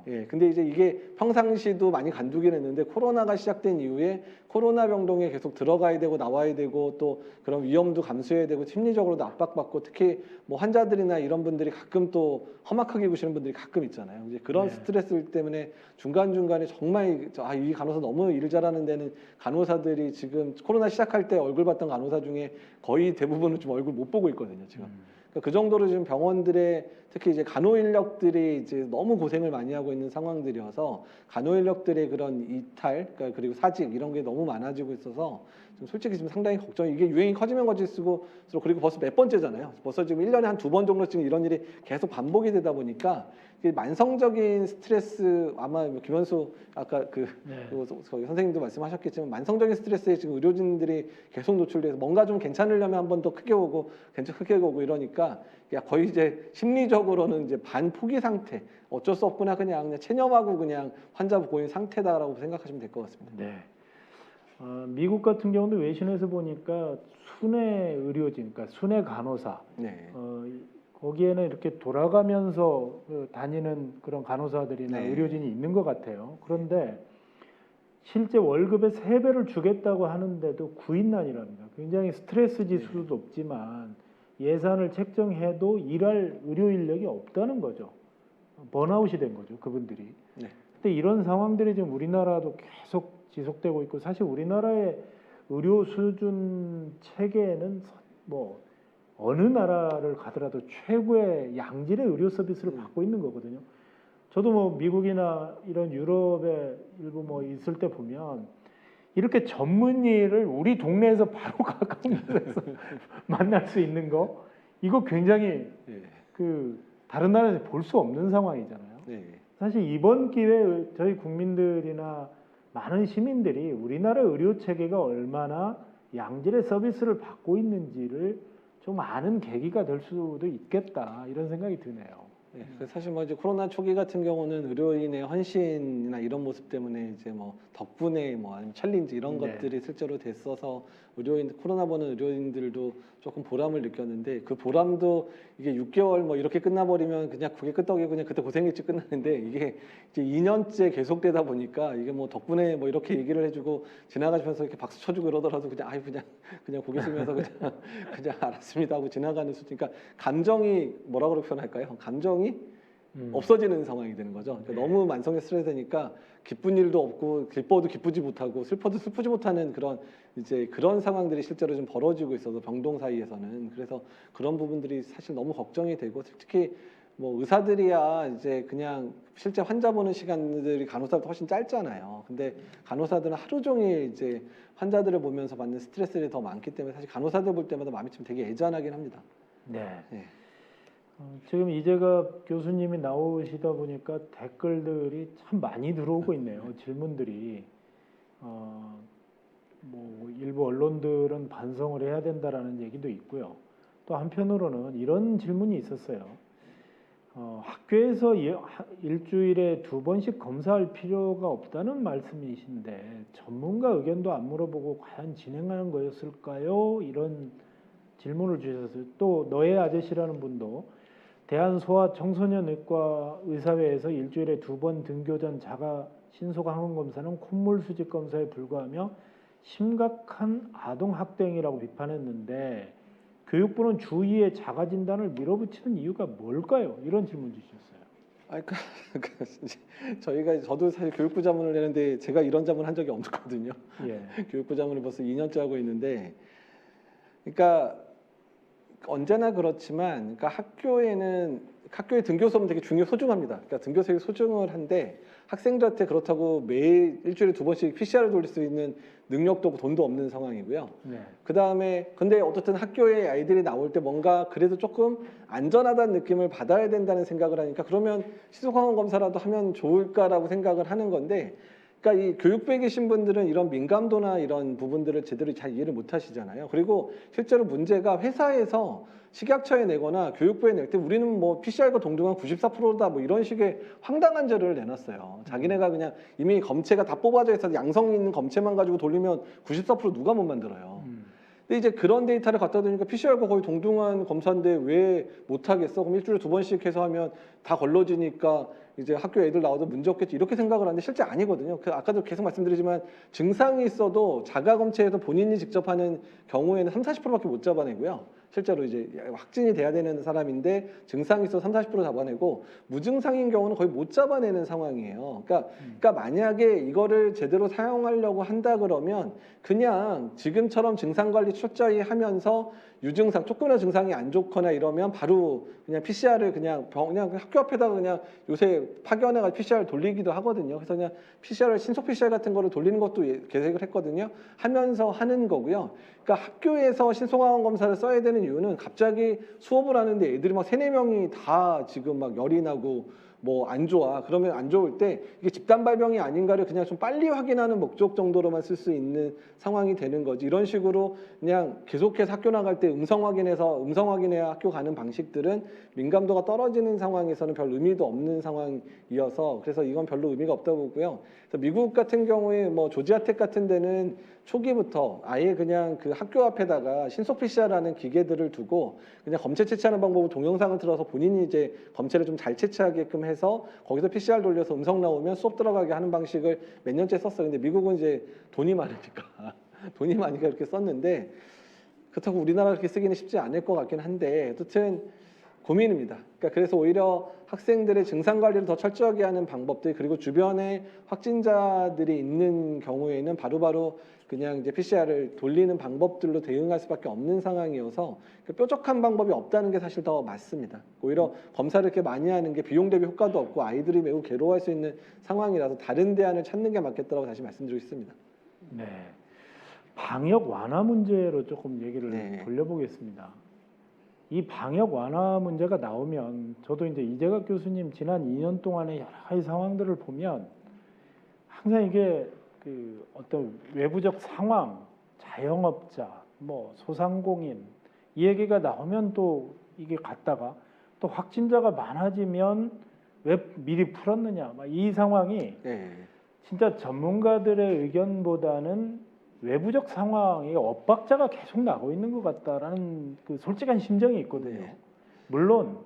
예, 근데 이제 이게 평상시도 많이 간두긴 했는데 코로나가 시작된 이후에 코로나 병동에 계속 들어가야 되고 나와야 되고 또 그런 위험도 감수해야 되고 심리적으로도 압박받고, 특히 뭐 환자들이나 이런 분들이 가끔 또 험악하게 보시는 분들이 가끔 있잖아요. 이제 그런 네. 스트레스 때문에 중간중간에 정말 이 간호사 너무 일 잘하는 데는 간호사들이 지금 코로나 시작할 때 얼굴 봤던 간호사 중에 거의 대부분은 좀 얼굴 못 보고 있거든요, 지금. 그 정도로 지금 병원들의 특히 이제 간호 인력들이 이제 너무 고생을 많이 하고 있는 상황들이어서 간호 인력들의 그런 이탈, 그러니까 그리고 사직 이런 게 너무 많아지고 있어서 좀 솔직히 지금 상당히 걱정이, 이게 유행이 커지면 커질수록, 그리고 벌써 몇 번째잖아요. 벌써 지금 1년에 한 2번 정도 지금 이런 일이 계속 반복이 되다 보니까 이게 만성적인 스트레스, 아마 김현수 아까 그 저희 선생님도 말씀하셨겠지만 만성적인 스트레스에 지금 의료진들이 계속 노출돼서 뭔가 좀 괜찮으려면 한 번 더 크게 오고 크게 오고 이러니까 거의 이제 심리적으로는 이제 반포기 상태, 어쩔 수 없구나, 그냥 체념하고 그냥 환자 보인 상태다라고 생각하시면 될 것 같습니다. 네. 미국 같은 경우도 외신에서 보니까 순회 의료진, 그러니까 순회 간호사, 네. 거기에는 이렇게 돌아가면서 다니는 그런 간호사들이나 네. 의료진이 있는 것 같아요. 그런데 실제 월급의 3배를 주겠다고 하는데도 구인난이랍니다. 굉장히 스트레스 지수도 높지만 예산을 책정해도 일할 의료 인력이 없다는 거죠. 번아웃이 된 거죠, 그분들이. 네. 근데 이런 상황들이 지금 우리나라도 계속 지속되고 있고, 사실 우리나라의 의료 수준 체계는 뭐 어느 나라를 가더라도 최고의 양질의 의료 서비스를 받고 있는 거거든요. 저도 뭐 미국이나 이런 유럽에 일부 뭐 있을 때 보면 이렇게 전문의를 우리 동네에서 바로 가까운 데서 만날 수 있는 거, 이거 굉장히 네. 그 다른 나라에서 볼 수 없는 상황이잖아요. 네. 사실 이번 기회에 저희 국민들이나 많은 시민들이 우리나라 의료 체계가 얼마나 양질의 서비스를 받고 있는지를 좀 아는 계기가 될 수도 있겠다, 이런 생각이 드네요. 네, 그래서 사실 뭐 이제 코로나 초기 같은 경우는 의료인의 헌신이나 이런 모습 때문에 이제 뭐 덕분에 뭐 아니면 챌린지 이런 네. 것들이 실제로 됐어서 코로나 보는 의료인들도 조금 보람을 느꼈는데, 그 보람도 이게 6개월 뭐 이렇게 끝나버리면 그냥 그게 끄떡이고 그냥 그때 고생했지 끝나는데, 이게 이제 2년째 계속되다 보니까 이게 뭐 덕분에 뭐 이렇게 얘기를 해주고 지나가시면서 이렇게 박수 쳐주고 이러더라도 그냥 그냥 고개 숙여서 그냥 알았습니다 하고 지나가는 수준. 그러니까 감정이 뭐라고 표현할까요? 감정이 없어지는 상황이 되는 거죠. 그러니까 너무 만성의 스트레스 되니까 기쁜 일도 없고 기뻐도 기쁘지 못하고 슬퍼도 슬프지 못하는 그런 상황들이 실제로 좀 벌어지고 있어서 병동 사이에서는. 그래서 그런 부분들이 사실 너무 걱정이 되고, 특히 뭐 의사들이야 이제 그냥 실제 환자 보는 시간들이 간호사보다 훨씬 짧잖아요. 근데 간호사들은 하루 종일 이제 환자들을 보면서 받는 스트레스들이 더 많기 때문에 사실 간호사들 볼 때마다 마음이 좀 되게 애잔하긴 합니다. 네. 네. 지금 이재갑 교수님이 나오시다 보니까 댓글들이 참 많이 들어오고 있네요. 질문들이. 뭐 일부 언론들은 반성을 해야 된다라는 얘기도 있고요. 또 한편으로는 이런 질문이 있었어요. 학교에서 일주일에 2번씩 검사할 필요가 없다는 말씀이신데 전문가 의견도 안 물어보고 과연 진행하는 거였을까요? 이런 질문을 주셨어요. 또 너의 아저씨라는 분도 대한소아청소년의과 의사회에서 일주일에 2번 등교 전 자가 신속 항원 검사는 콧물 수집 검사에 불과하며 심각한 아동 학대 행위라고 비판했는데 교육부는 주2에 자가 진단을 밀어붙이는 이유가 뭘까요? 이런 질문 주셨어요. 저도 사실 교육부 자문을 내는데 제가 이런 자문 한 적이 없거든요. 예. 교육부 자문을 벌써 2년째 하고 있는데, 그러니까 언제나 그렇지만, 그러니까 학교의 등교 수업은 되게 소중합니다. 그러니까 등교 수업이 소중을 한데 학생들한테 그렇다고 매일 일주일에 2번씩 PCR을 돌릴 수 있는 능력도 없고 돈도 없는 상황이고요. 네. 그다음에 근데 어쨌든 학교에 아이들이 나올 때 뭔가 그래도 조금 안전하다는 느낌을 받아야 된다는 생각을 하니까, 그러면 신속항원 검사라도 하면 좋을까라고 생각을 하는 건데, 그러니까 이 교육부에 계신 분들은 이런 민감도나 이런 부분들을 제대로 잘 이해를 못 하시잖아요. 그리고 실제로 문제가 회사에서 식약처에 내거나 교육부에 낼 때 우리는 뭐 PCR과 동등한 94%다 뭐 이런 식의 황당한 자료를 내놨어요. 자기네가 그냥 이미 검체가 다 뽑아져 있어서 양성 있는 검체만 가지고 돌리면 94% 누가 못 만들어요. 근데 이제 그런 데이터를 갖다 대니까 PCR과 거의 동등한 검사인데 왜 못하겠어? 그럼 일주일에 2번씩 해서 하면 다 걸러지니까 이제 학교 애들 나와도 문제 없겠지 이렇게 생각을 하는데 실제 아니거든요. 그 아까도 계속 말씀드리지만 증상이 있어도 자가검체에서 본인이 직접 하는 경우에는 30-40%밖에 못 잡아내고요. 실제로 이제 확진이 돼야 되는 사람인데 증상이 있어서 30-40% 잡아내고 무증상인 경우는 거의 못 잡아내는 상황이에요. 그러니까 만약에 이거를 제대로 사용하려고 한다 그러면 그냥 지금처럼 증상 관리 철저히 하면서 유증상 조금이나 증상이 안 좋거나 이러면 바로 그냥 PCR을 그냥 학교 앞에다가 그냥 요새 파견해가지고 PCR 돌리기도 하거든요. 그래서 그냥 PCR을 신속 PCR 같은 거를 돌리는 것도 계획을 했거든요. 하면서 하는 거고요. 그러니까 학교에서 신속항원 검사를 써야 되는 이유는 갑자기 수업을 하는데 애들이 막 3-4명이 다 지금 막 열이 나고 뭐 안 좋아. 그러면 안 좋을 때 이게 집단 발병이 아닌가를 그냥 좀 빨리 확인하는 목적 정도로만 쓸 수 있는 상황이 되는 거지. 이런 식으로 그냥 계속해서 학교 나갈 때 음성 확인해야 학교 가는 방식들은 민감도가 떨어지는 상황에서는 별 의미도 없는 상황이어서 그래서 이건 별로 의미가 없다고 보고요. 그래서 미국 같은 경우에 뭐 조지아텍 같은 데는 초기부터 아예 그냥 그 학교 앞에다가 신속 PCR라는 기계들을 두고 그냥 검체 채취하는 방법을 동영상을 틀어서 본인이 이제 검체를 좀 잘 채취하게끔 해서 거기서 PCR 돌려서 음성 나오면 수업 들어가게 하는 방식을 몇 년째 썼어요. 근데 미국은 이제 돈이 많으니까 돈이 많으니까 이렇게 썼는데 그렇다고 우리나라 그렇게 쓰기는 쉽지 않을 것 같긴 한데 어쨌든 고민입니다. 그러니까 그래서 오히려 학생들의 증상 관리를 더 철저하게 하는 방법들 그리고 주변에 확진자들이 있는 경우에는 바로바로 그냥 이제 PCR을 돌리는 방법들로 대응할 수밖에 없는 상황이어서 뾰족한 방법이 없다는 게 사실 더 맞습니다. 오히려 검사를 이렇게 많이 하는 게 비용 대비 효과도 없고 아이들이 매우 괴로워할 수 있는 상황이라서 다른 대안을 찾는 게 맞겠다고 다시 말씀드리고 있습니다. 네. 방역 완화 문제로 조금 얘기를 네. 돌려보겠습니다. 이 방역 완화 문제가 나오면 저도 이제 이재갑 교수님 지난 2년 동안의 여러 가지 상황들을 보면 항상 이게 그 어떤 외부적 상황, 자영업자, 뭐 소상공인 이 얘기가 나오면 또 이게 갔다가 또 확진자가 많아지면 왜 미리 풀었느냐 막 이 상황이 네. 진짜 전문가들의 의견보다는 외부적 상황에 엇박자가 계속 나고 있는 것 같다라는 그 솔직한 심정이 있거든요. 네. 물론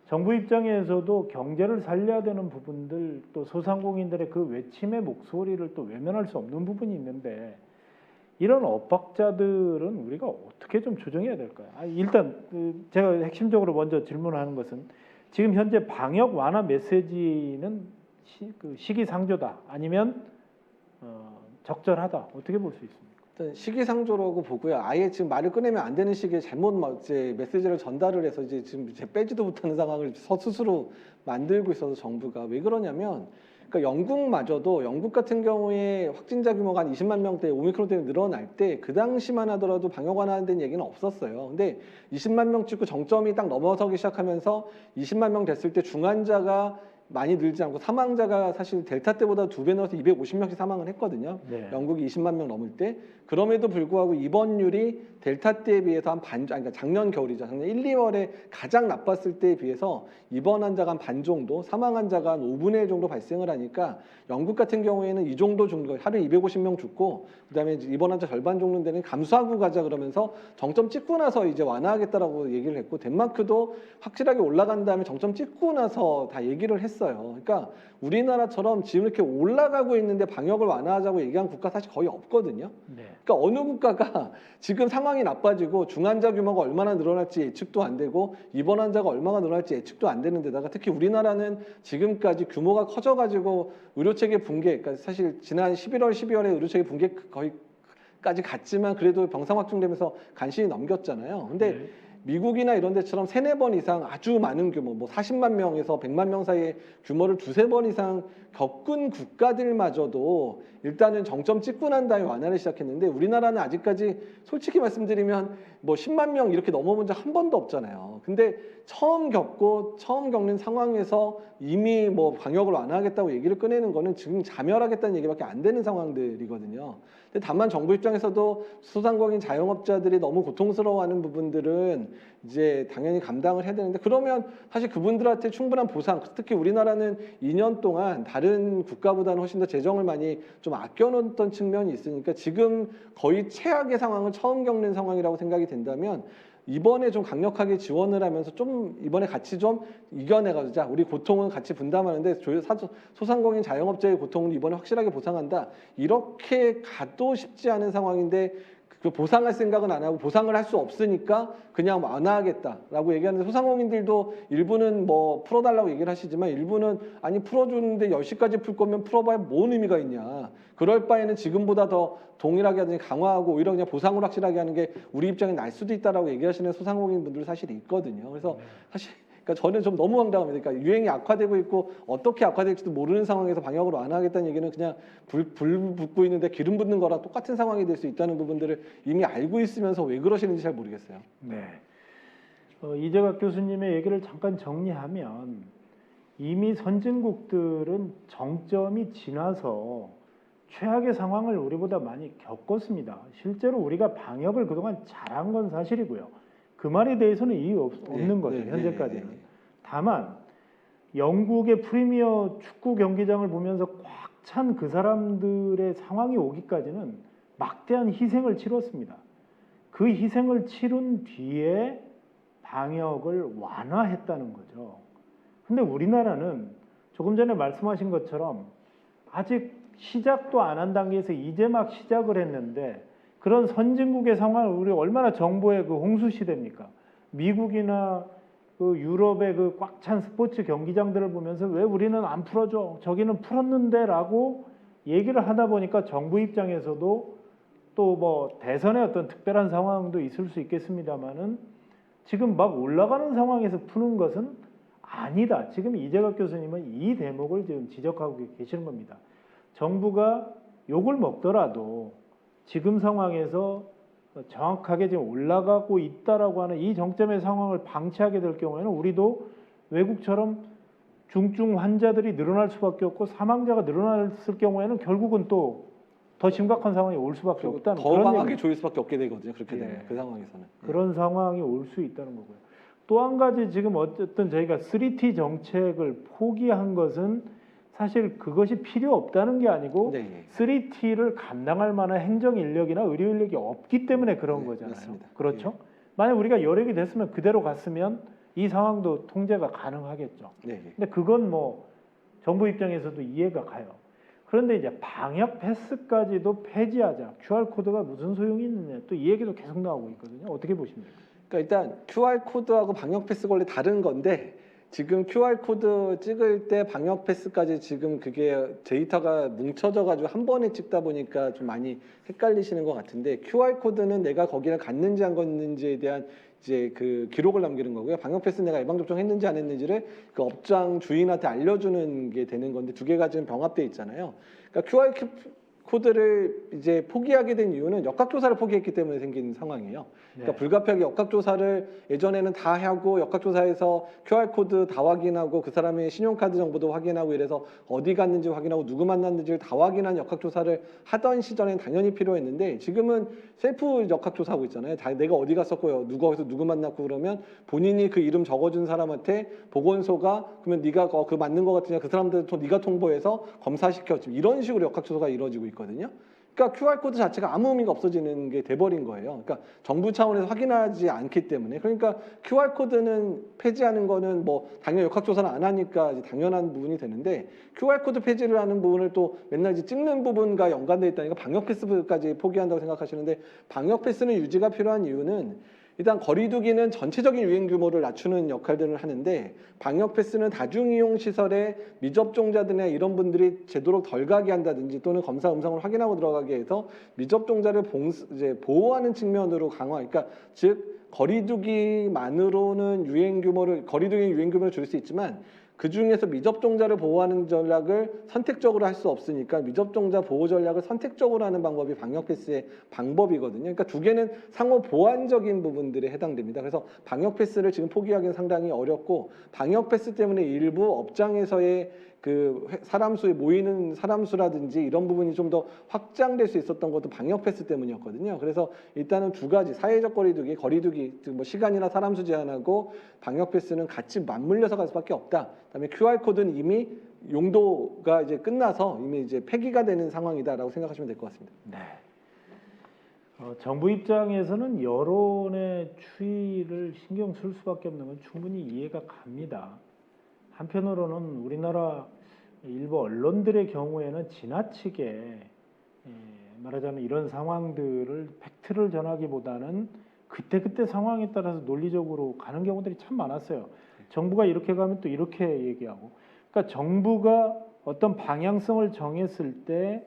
정부 입장에서도 경제를 살려야 되는 부분들 또 소상공인들의 그 외침의 목소리를 또 외면할 수 없는 부분이 있는데 이런 엇박자들은 우리가 어떻게 좀 조정해야 될까요? 일단 제가 핵심적으로 먼저 질문하는 것은 지금 현재 방역 완화 메시지는 시기상조다 아니면 적절하다 어떻게 볼 수 있습니까? 일단 시기상조라고 보고요. 아예 지금 말을 꺼내면 안 되는 시기에 잘못 이제 메시지를 전달을 해서 이제 지금 빼지도 못하는 상황을 스스로 만들고 있어서 정부가 왜 그러냐면 그러니까 영국 같은 경우에 확진자 규모가 한 20만 명대 오미크론 때문에 늘어날 때 그 당시만 하더라도 방역 완화한다는 얘기는 없었어요. 근데 20만 명 찍고 정점이 딱 넘어서기 시작하면서 20만 명 됐을 때 중환자가 많이 늘지 않고 사망자가 사실 델타 때보다 2배 늘어서 250명씩 사망을 했거든요. 네. 영국이 20만 명 넘을 때. 그럼에도 불구하고 입원율이 델타 때에 비해서 그러니까 작년 겨울이죠. 작년 1, 2월에 가장 나빴을 때에 비해서 입원 환자가 한 반 정도, 사망 환자가 한 5분의 1 정도 발생을 하니까 영국 같은 경우에는 이 정도 하루에 250명 죽고 그다음에 입원 환자 절반 정도 되는 감소하고 가자 그러면서 정점 찍고 나서 이제 완화하겠다라고 얘기를 했고 덴마크도 확실하게 올라간 다음에 정점 찍고 나서 다 얘기를 했어요. 그러니까 우리나라처럼 지금 이렇게 올라가고 있는데 방역을 완화하자고 얘기한 국가 사실 거의 없거든요. 네. 그러니까 어느 국가가 지금 상황이 나빠지고 중환자 규모가 얼마나 늘어날지 예측도 안 되고 입원 환자가 얼마나 늘어날지 예측도 안 되는 데다가 특히 우리나라는 지금까지 규모가 커져가지고 의료체계 붕괴, 그러니까 사실 지난 11월, 12월에 의료체계 붕괴 거의까지 갔지만 그래도 병상 확충되면서 간신히 넘겼잖아요. 근데 네. 미국이나 이런 데처럼 3-4번 이상 아주 많은 규모, 뭐 40만 명에서 100만 명 사이의 규모를 2-3번 이상 겪은 국가들마저도 일단은 정점 찍고 난 다음에 완화를 시작했는데 우리나라는 아직까지 솔직히 말씀드리면 뭐 10만 명 이렇게 넘어본 적 한 번도 없잖아요. 근데 처음 겪는 상황에서 이미 뭐 방역을 완화하겠다고 얘기를 꺼내는 거는 지금 자멸하겠다는 얘기밖에 안 되는 상황들이거든요. 근데 다만 정부 입장에서도 소상공인 자영업자들이 너무 고통스러워하는 부분들은 이제 당연히 감당을 해야 되는데 그러면 사실 그분들한테 충분한 보상, 특히 우리나라는 2년 동안 다른 국가보다는 훨씬 더 재정을 많이 좀 아껴놓던 측면이 있으니까 지금 거의 최악의 상황을 처음 겪는 상황이라고 생각이 된다면 이번에 좀 강력하게 지원을 하면서 좀 이번에 같이 좀 이겨내가지고 자 우리 고통은 같이 분담하는데 소상공인 자영업자의 고통은 이번에 확실하게 보상한다 이렇게 가도 쉽지 않은 상황인데 그 보상할 생각은 안 하고 보상을 할 수 없으니까 그냥 완화하겠다라고 얘기하는데 소상공인들도 일부는 뭐 풀어달라고 얘기를 하시지만 일부는 아니 풀어주는데 10시까지 풀 거면 풀어봐야 뭔 의미가 있냐. 그럴 바에는 지금보다 더 동일하게 하든지 강화하고 오히려 그냥 보상을 확실하게 하는 게 우리 입장에 날 수도 있다라고 얘기하시는 소상공인 분들 사실 있거든요. 그래서 사실 그러니까 저는 좀 너무 황당합니다. 그러니까 유행이 악화되고 있고 어떻게 악화될지도 모르는 상황에서 방역을 완화하겠다는 얘기는 그냥 불 붙고 있는데 기름 붓는 거랑 똑같은 상황이 될 수 있다는 부분들을 이미 알고 있으면서 왜 그러시는지 잘 모르겠어요. 네. 이재갑 교수님의 얘기를 잠깐 정리하면 이미 선진국들은 정점이 지나서 최악의 상황을 우리보다 많이 겪었습니다. 실제로 우리가 방역을 그동안 잘한 건 사실이고요. 그 말에 대해서는 이의 없는 거죠. 현재까지는. 다만 영국의 프리미어 축구 경기장을 보면서 꽉 찬 그 사람들의 상황이 오기까지는 막대한 희생을 치렀습니다. 그 희생을 치른 뒤에 방역을 완화했다는 거죠. 근데 우리나라는 조금 전에 말씀하신 것처럼 아직 시작도 안 한 단계에서 이제 막 시작을 했는데 그런 선진국의 상황을 우리 얼마나 정보의 그 홍수 시대입니까? 미국이나 그 유럽의 그 꽉 찬 스포츠 경기장들을 보면서 왜 우리는 안 풀어줘? 저기는 풀었는데라고 얘기를 하다 보니까 정부 입장에서도 또 뭐 대선의 어떤 특별한 상황도 있을 수 있겠습니다만은 지금 막 올라가는 상황에서 푸는 것은 아니다. 지금 이재갑 교수님은 이 대목을 지금 지적하고 계시는 겁니다. 정부가 욕을 먹더라도 지금 상황에서 정확하게 지금 올라가고 있다라고 하는 이 정점의 상황을 방치하게 될 경우에는 우리도 외국처럼 중증 환자들이 늘어날 수밖에 없고 사망자가 늘어났을 경우에는 결국은 또 더 심각한 상황이 올 수밖에 없다는 더 그런 강하게 얘기. 조일 수밖에 없게 되거든요. 그렇게 예. 되면 그 상황에서는 그런 상황이 올 수 있다는 거고요. 또 한 가지 지금 어쨌든 저희가 3T 정책을 포기한 것은 사실 그것이 필요 없다는 게 아니고 3T를 감당할 만한 행정 인력이나 의료 인력이 없기 때문에 그런 거잖아요. 맞습니다. 그렇죠? 만약 우리가 여력이 됐으면 그대로 갔으면 이 상황도 통제가 가능하겠죠. 근데 그건 뭐 정부 입장에서도 이해가 가요. 그런데 이제 방역 패스까지도 폐지하자. QR 코드가 무슨 소용이 있느냐. 또 이 얘기도 계속 나오고 있거든요. 어떻게 보십니까? 그러니까 일단 QR 코드하고 방역 패스가 원래 다른 건데 지금 QR 코드 찍을 때 방역 패스까지 지금 그게 데이터가 뭉쳐져 가지고 한 번에 찍다 보니까 좀 많이 헷갈리시는 것 같은데 QR 코드는 내가 거기를 갔는지 안 갔는지에 대한 이제 그 기록을 남기는 거고요. 방역 패스 내가 예방 접종했는지 안 했는지를 그 업장 주인한테 알려주는 게 되는 건데 두 개가 지금 병합돼 있잖아요. 그러니까 QR 코드를 이제 포기하게 된 이유는 역학조사를 포기했기 때문에 생긴 상황이에요. 그러니까 불가피하게 역학조사를 예전에는 다 하고 역학조사에서 QR코드 다 확인하고 그 사람의 신용카드 정보도 확인하고 이래서 어디 갔는지 확인하고 누구 만났는지를 다 확인한 역학조사를 하던 시절엔 당연히 필요했는데 지금은 셀프 역학조사하고 있잖아요. 다 내가 어디 갔었고요. 누가 어디서 누구 만났고 그러면 본인이 그 이름 적어준 사람한테 보건소가 그러면 네가 그 맞는 거 같으냐 그 사람들 네가 통보해서 검사시켜. 지금 이런 식으로 역학조사가 이루어지고 있거든요. 그러니까 QR코드 자체가 아무 의미가 없어지는 게 돼버린 거예요. 그러니까 정부 차원에서 확인하지 않기 때문에. 그러니까 QR코드는 폐지하는 거는 뭐 당연히 역학조사를 안 하니까 이제 당연한 부분이 되는데 QR코드 폐지를 하는 부분을 또 맨날 이제 찍는 부분과 연관되어 있다니까 방역 패스까지 포기한다고 생각하시는데 방역 패스는 유지가 필요한 이유는 일단 거리두기는 전체적인 유행 규모를 낮추는 역할들을 하는데 방역 패스는 다중이용 시설에 미접종자들이나 이런 분들이 제도록 덜 가게 한다든지 또는 검사 음성을 확인하고 들어가게 해서 미접종자를 이제 보호하는 측면으로 강화. 그러니까 즉 거리두기만으로는 거리두기 유행 규모를 줄일 수 있지만 그 중에서 미접종자를 보호하는 전략을 선택적으로 할 수 없으니까 미접종자 보호 전략을 선택적으로 하는 방법이 방역 패스의 방법이거든요. 그러니까 두 개는 상호 보완적인 부분들에 해당됩니다. 그래서 방역 패스를 지금 포기하기는 상당히 어렵고 방역 패스 때문에 일부 업장에서의 그 사람 수에 모이는 사람 수라든지 이런 부분이 좀 더 확장될 수 있었던 것도 방역 패스 때문이었거든요. 그래서 일단은 두 가지 사회적 거리두기, 즉 뭐 시간이나 사람 수 제한하고 방역 패스는 같이 맞물려서 갈 수밖에 없다. 그다음에 QR 코드는 이미 용도가 이제 끝나서 이미 이제 폐기가 되는 상황이다라고 생각하시면 될 것 같습니다. 네. 정부 입장에서는 여론의 추이를 신경 쓸 수밖에 없는 건 충분히 이해가 갑니다. 한편으로는 우리나라 일부 언론들의 경우에는 지나치게 말하자면 이런 상황들을 팩트를 전하기보다는 그때그때 상황에 따라서 논리적으로 가는 경우들이 참 많았어요. 정부가 이렇게 가면 또 이렇게 얘기하고. 그러니까 정부가 어떤 방향성을 정했을 때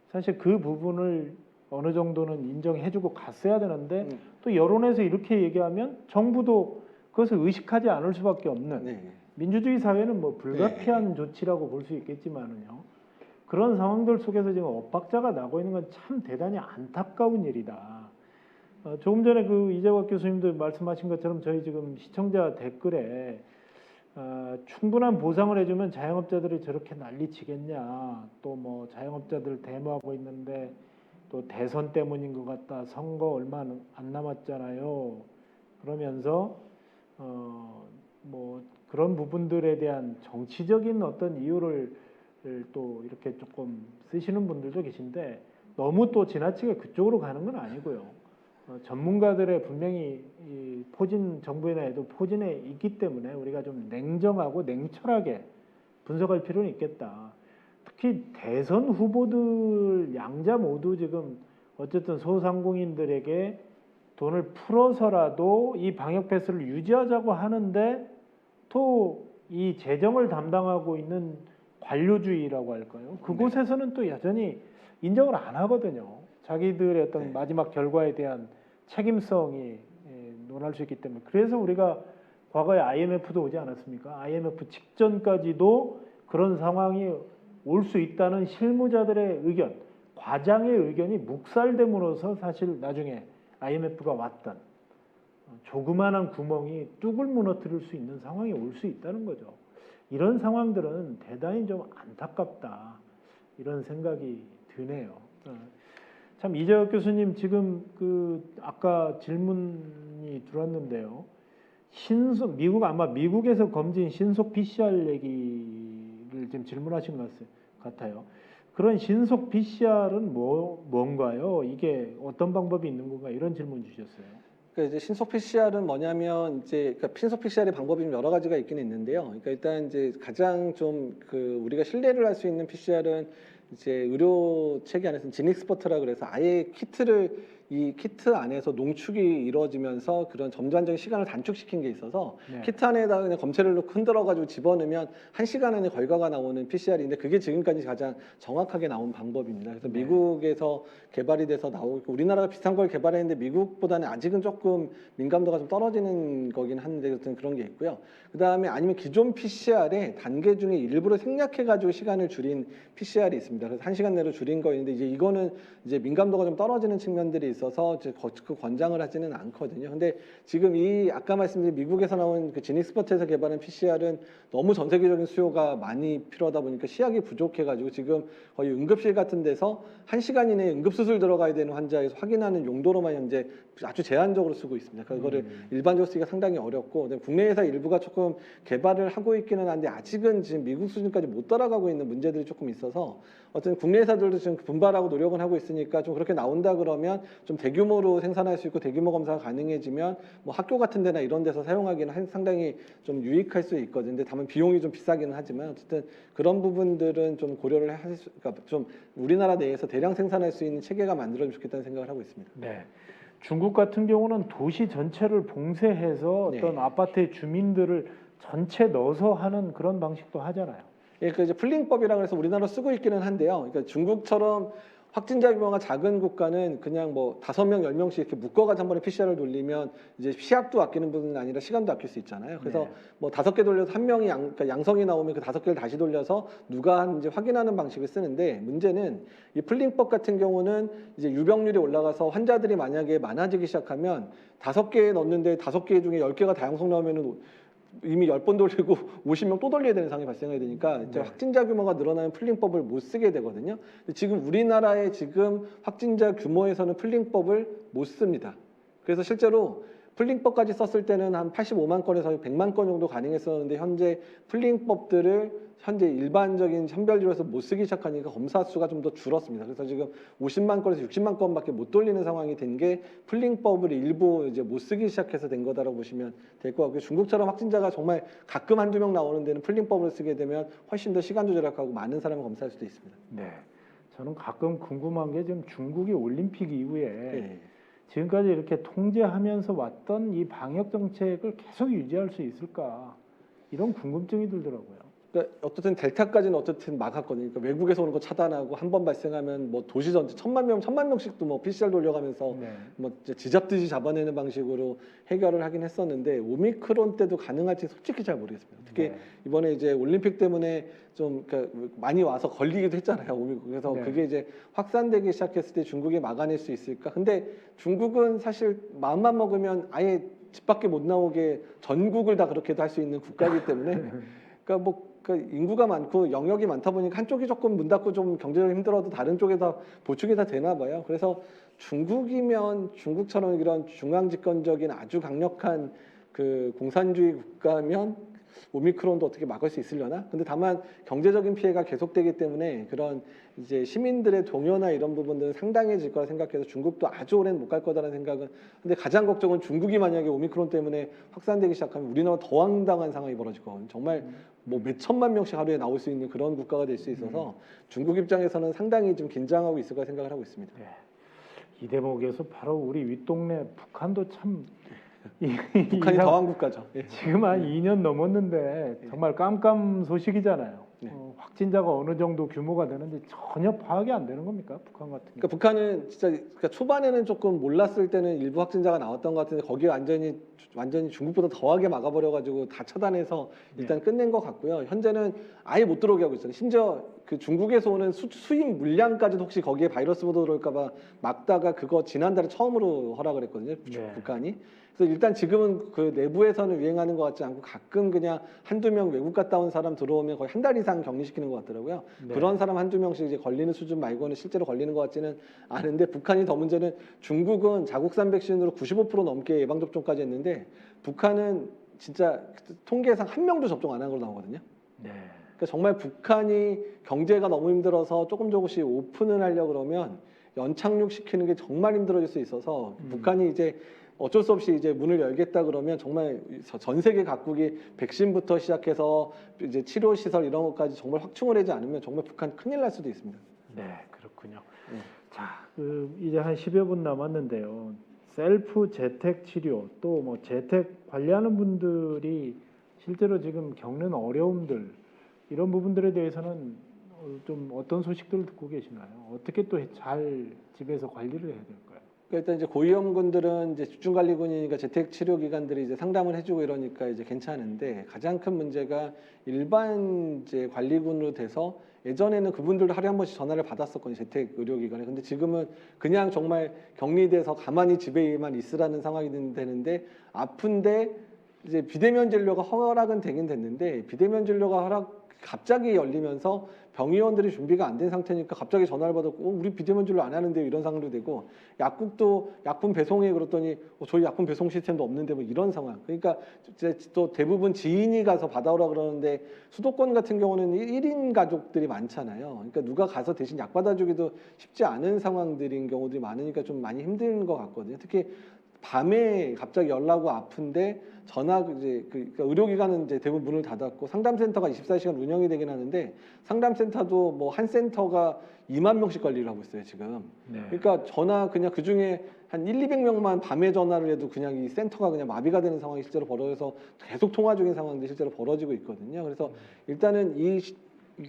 사실 그 부분을 어느 정도는 인정해주고 갔어야 되는데 또 여론에서 이렇게 얘기하면 정부도 그것을 의식하지 않을 수밖에 없는 네. 민주주의 사회는 뭐 불가피한 조치라고 볼 수 있겠지만은요. 그런 상황들 속에서 지금 엇박자가 나고 있는 건 참 대단히 안타까운 일이다. 조금 전에 그 이재박 교수님도 말씀하신 것처럼 저희 지금 시청자 댓글에 충분한 보상을 해주면 자영업자들이 저렇게 난리치겠냐. 또 뭐 자영업자들 데모하고 있는데 또 대선 때문인 것 같다. 선거 얼마 안 남았잖아요. 그러면서 뭐 그런 부분들에 대한 정치적인 어떤 이유를 또 이렇게 조금 쓰시는 분들도 계신데 너무 또 지나치게 그쪽으로 가는 건 아니고요. 전문가들의 분명히 이 정부에도 포진에 있기 때문에 우리가 좀 냉정하고 냉철하게 분석할 필요는 있겠다. 특히 대선 후보들 양자 모두 지금 어쨌든 소상공인들에게 돈을 풀어서라도 이 방역 패스를 유지하자고 하는데 또 이 재정을 담당하고 있는 관료주의라고 할까요? 그곳에서는 또 여전히 인정을 안 하거든요. 자기들의 어떤 마지막 결과에 대한 책임성이 논할 수 있기 때문에. 그래서 우리가 과거에 IMF도 오지 않았습니까? IMF 직전까지도 그런 상황이 올 수 있다는 실무자들의 의견, 과장의 의견이 묵살됨으로써 사실 나중에 IMF가 왔던 조그마한 구멍이 뚝을 무너뜨릴 수 있는 상황이 올 수 있다는 거죠. 이런 상황들은 대단히 좀 안타깝다. 이런 생각이 드네요. 참 이재혁 교수님 지금 그 아까 질문이 들어왔는데요. 미국에서 검진 신속 PCR 얘기를 지금 질문하신 것 같아요. 그런 신속 PCR은 뭔가요? 이게 어떤 방법이 있는 건가? 이런 질문 주셨어요. 그러니까 이제 신속 PCR은 뭐냐면 그러니까 신속 PCR의 방법이 여러 가지가 있긴 있는데요. 그러니까 일단 이제 가장 좀 우리가 신뢰를 할 수 있는 PCR은 이제 의료 체계 안에서는 진익스퍼트라 그래서 아예 이 키트 안에서 농축이 이루어지면서 그런 점차적인 시간을 단축시킨 게 있어서 키트 안에다가 그냥 검체를 넣고 흔들어가지고 집어넣으면 1시간 안에 결과가 나오는 PCR인데 그게 지금까지 가장 정확하게 나온 방법입니다. 그래서 미국에서 개발이 돼서 나오고 우리나라가 비슷한 걸 개발했는데 미국보다는 아직은 조금 민감도가 좀 떨어지는 거긴 한데 어떤 그런 게 있고요. 그 다음에 아니면 기존 PCR의 단계 중에 일부러 생략해가지고 시간을 줄인 PCR이 있습니다. 그래서 1시간 내로 줄인 거 있는데 이제 이거는 이제 민감도가 좀 떨어지는 측면들이 있어서 이제 그 권장을 하지는 않거든요. 근데 지금 아까 말씀드린 미국에서 나온 그 지닉스퍼트에서 개발한 PCR은 너무 전 세계적인 수요가 많이 필요하다 보니까 시약이 부족해가지고 지금 거의 응급실 같은 데서 1시간 이내에 응급수술 들어가야 되는 환자에서 확인하는 용도로만 현재 아주 제한적으로 쓰고 있습니다. 그거를 일반적으로 쓰기가 상당히 어렵고 국내 회사 일부가 조금 개발을 하고 있기는 한데 아직은 지금 미국 수준까지 못 따라가고 있는 문제들이 조금 있어서 어쨌든 국내 회사들도 지금 분발하고 노력은 하고 있으니까 좀 그렇게 나온다 그러면 좀 대규모로 생산할 수 있고 대규모 검사가 가능해지면 뭐 학교 같은 데나 이런 데서 사용하기는 상당히 좀 유익할 수 있거든요. 근데 다만 비용이 좀 비싸기는 하지만 어쨌든 그런 부분들은 좀 고려를 그러니까 좀 우리나라 내에서 대량 생산할 수 있는 체계가 만들어지면 좋겠다는 생각을 하고 있습니다. 네. 중국 같은 경우는 도시 전체를 봉쇄해서 어떤 아파트의 주민들을 전체 넣어서 하는 그런 방식도 하잖아요. 예, 그 이제 풀링법이라고 해서 우리나라로 쓰고 있기는 한데요. 그러니까 중국처럼 확진자 규모가 작은 국가는 그냥 뭐 5명, 10명씩 이렇게 묶어가지고 한 번에 PCR을 돌리면 이제 시약도 아끼는 분은 아니라 시간도 아낄 수 있잖아요. 그래서 네. 뭐 5개 돌려서 한 명이 그러니까 양성이 나오면 그 5개를 다시 돌려서 누가 하는지 확인하는 방식을 쓰는데, 문제는 이 플링법 같은 경우는 이제 유병률이 올라가서 환자들이 만약에 많아지기 시작하면 5개 넣는데 5개 중에 10개가 다양성 나오면은 이미 10번 돌리고 50명 또 돌려야 되는 상황이 발생해야 되니까 이제 네. 확진자 규모가 늘어나면 플링법을 못 쓰게 되거든요. 근데 지금 우리나라의 지금 확진자 규모에서는 플링법을 못 씁니다. 그래서 실제로 플링법까지 썼을 때는 한 85만 건에서 100만 건 정도 가능했었는데, 현재 플링법들을 현재 일반적인 선별지로에서 못 쓰기 시작하니까 검사 수가 좀 더 줄었습니다. 그래서 지금 50만 건에서 60만 건밖에 못 돌리는 상황이 된 게 플링법을 일부 이제 못 쓰기 시작해서 된 거다라고 보시면 될 것 같고요. 중국처럼 확진자가 정말 가끔 한두 명 나오는 데는 플링법을 쓰게 되면 훨씬 더 시간도 절약하고 많은 사람을 검사할 수도 있습니다. 네. 저는 가끔 궁금한 게 지금 중국이 올림픽 이후에 네. 지금까지 이렇게 통제하면서 왔던 이 방역 정책을 계속 유지할 수 있을까? 이런 궁금증이 들더라고요. 그러니까 어쨌든 델타까지는 어쨌든 막았거든요. 그러니까 외국에서 오는 거 차단하고 한 번 발생하면 뭐 도시 전체 1,000만 명씩도 뭐 PCR 돌려가면서 네. 뭐 이제 쥐잡듯이 잡아내는 방식으로 해결을 하긴 했었는데, 오미크론 때도 가능할지 솔직히 잘 모르겠습니다. 특히 네. 이번에 이제 올림픽 때문에 좀 그러니까 많이 와서 걸리기도 했잖아요. 오미크론. 그래서 네. 그게 이제 확산되기 시작했을 때 중국이 막아낼 수 있을까? 근데 중국은 사실 마음만 먹으면 아예 집 밖에 못 나오게 전국을 다 그렇게도 할 수 있는 국가이기 때문에 그러니까 뭐 그 인구가 많고 영역이 많다 보니까 한쪽이 조금 문 닫고 좀 경제적으로 힘들어도 다른 쪽에 다 보충이 다 되나 봐요. 그래서 중국이면 중국처럼 이런 중앙 집권적인 아주 강력한 그 공산주의 국가면 오미크론도 어떻게 막을 수 있으려나? 근데 다만 경제적인 피해가 계속되기 때문에 그런 이제 시민들의 동요나 이런 부분들은 상당해질 거라 생각해서 중국도 아주 오래는 못 갈 거다라는 생각은. 근데 가장 걱정은 중국이 만약에 오미크론 때문에 확산되기 시작하면 우리나라 더 황당한 상황이 벌어질 거거든요. 정말 뭐 몇 천만 명씩 하루에 나올 수 있는 그런 국가가 될 수 있어서 중국 입장에서는 상당히 좀 긴장하고 있을 거라 생각을 하고 있습니다. 네. 이 대목에서 바로 우리 윗동네 북한도 참 북한이 더한 국가죠. 예. 지금 한 2년 넘었는데 정말 깜깜 소식이잖아요. 네. 확진자가 어느 정도 규모가 되는지 전혀 파악이 안 되는 겁니까? 북한 같은 경우. 그러니까 북한은 진짜 그러니까 초반에는 조금 몰랐을 때는 일부 확진자가 나왔던 것 같은데, 거기에 완전히 중국보다 더하게 막아버려가지고 다 차단해서 일단 끝낸 것 같고요. 현재는 아예 못 들어오게 하고 있어요. 심지어 그 중국에서 오는 수입 물량까지도 혹시 거기에 바이러스 보도 들어올까봐 막다가 그거 지난달에 처음으로 허락을 했거든요. 네. 북한이. 그래서 일단 지금은 그 내부에서는 유행하는 것 같지 않고 가끔 그냥 한두 명 외국 갔다 온 사람 들어오면 거의 한 달 이상 격리시키는 것 같더라고요. 네. 그런 사람 한두 명씩 이제 걸리는 수준 말고는 실제로 걸리는 것 같지는 않은데, 북한이 더 문제는 중국은 자국산 백신으로 95% 넘게 예방접종까지 했는데 북한은 진짜 통계상 한 명도 접종 안 한 걸로 나오거든요. 네. 그러니까 정말 북한이 경제가 너무 힘들어서 조금씩 오픈을 하려고 그러면 연착륙시키는 게 정말 힘들어질 수 있어서 북한이 이제 어쩔 수 없이 이제 문을 열겠다 그러면 정말 전 세계 각국이 백신부터 시작해서 이제 치료 시설 이런 것까지 정말 확충을 하지 않으면 정말 북한 큰일 날 수도 있습니다. 네, 그렇군요. 네. 자, 이제 한 10여 분 남았는데요. 셀프 재택 치료 또 뭐 재택 관리하는 분들이 실제로 지금 겪는 어려움들 이런 부분들에 대해서는 좀 어떤 소식들을 듣고 계시나요? 어떻게 또 잘 집에서 관리를 해야 될까요? 일단 이제 고위험군들은 이제 집중관리군이니까 재택 치료 기관들이 이제 상담을 해주고 이러니까 이제 괜찮은데, 가장 큰 문제가 일반 이제 관리군으로 돼서 예전에는 그분들도 하루에 한 번씩 전화를 받았었거든요, 재택 의료기관에. 근데 지금은 그냥 정말 격리돼서 가만히 집에만 있으라는 상황이 되는데, 아픈데 이제 비대면 진료가 허락은 되긴 됐는데, 비대면 진료가 갑자기 열리면서 병의원들이 준비가 안 된 상태니까 갑자기 전화를 받았고 우리 비대면 진료 안 하는데요, 이런 상황도 되고, 약국도 약품 배송해 그랬더니 저희 약품 배송 시스템도 없는데 뭐 이런 상황. 그러니까 이제 또 대부분 지인이 가서 받아오라 그러는데, 수도권 같은 경우는 1인 가족들이 많잖아요. 그러니까 누가 가서 대신 약 받아주기도 쉽지 않은 상황들인 경우들이 많으니까 좀 많이 힘든 것 같거든요. 특히 밤에 갑자기 열나고 아픈데 전화 이제 그러니까 의료기관은 이제 대부분 문을 닫았고, 상담센터가 24시간 운영이 되긴 하는데 상담센터도 뭐 한 센터가 2만 명씩 관리를 하고 있어요 지금. 네. 그러니까 전화 그냥 그 중에 한 200명만 밤에 전화를 해도 그냥 이 센터가 그냥 마비가 되는 상황이 실제로 벌어져서 계속 통화 중인 상황들이 실제로 벌어지고 있거든요. 그래서 일단은 이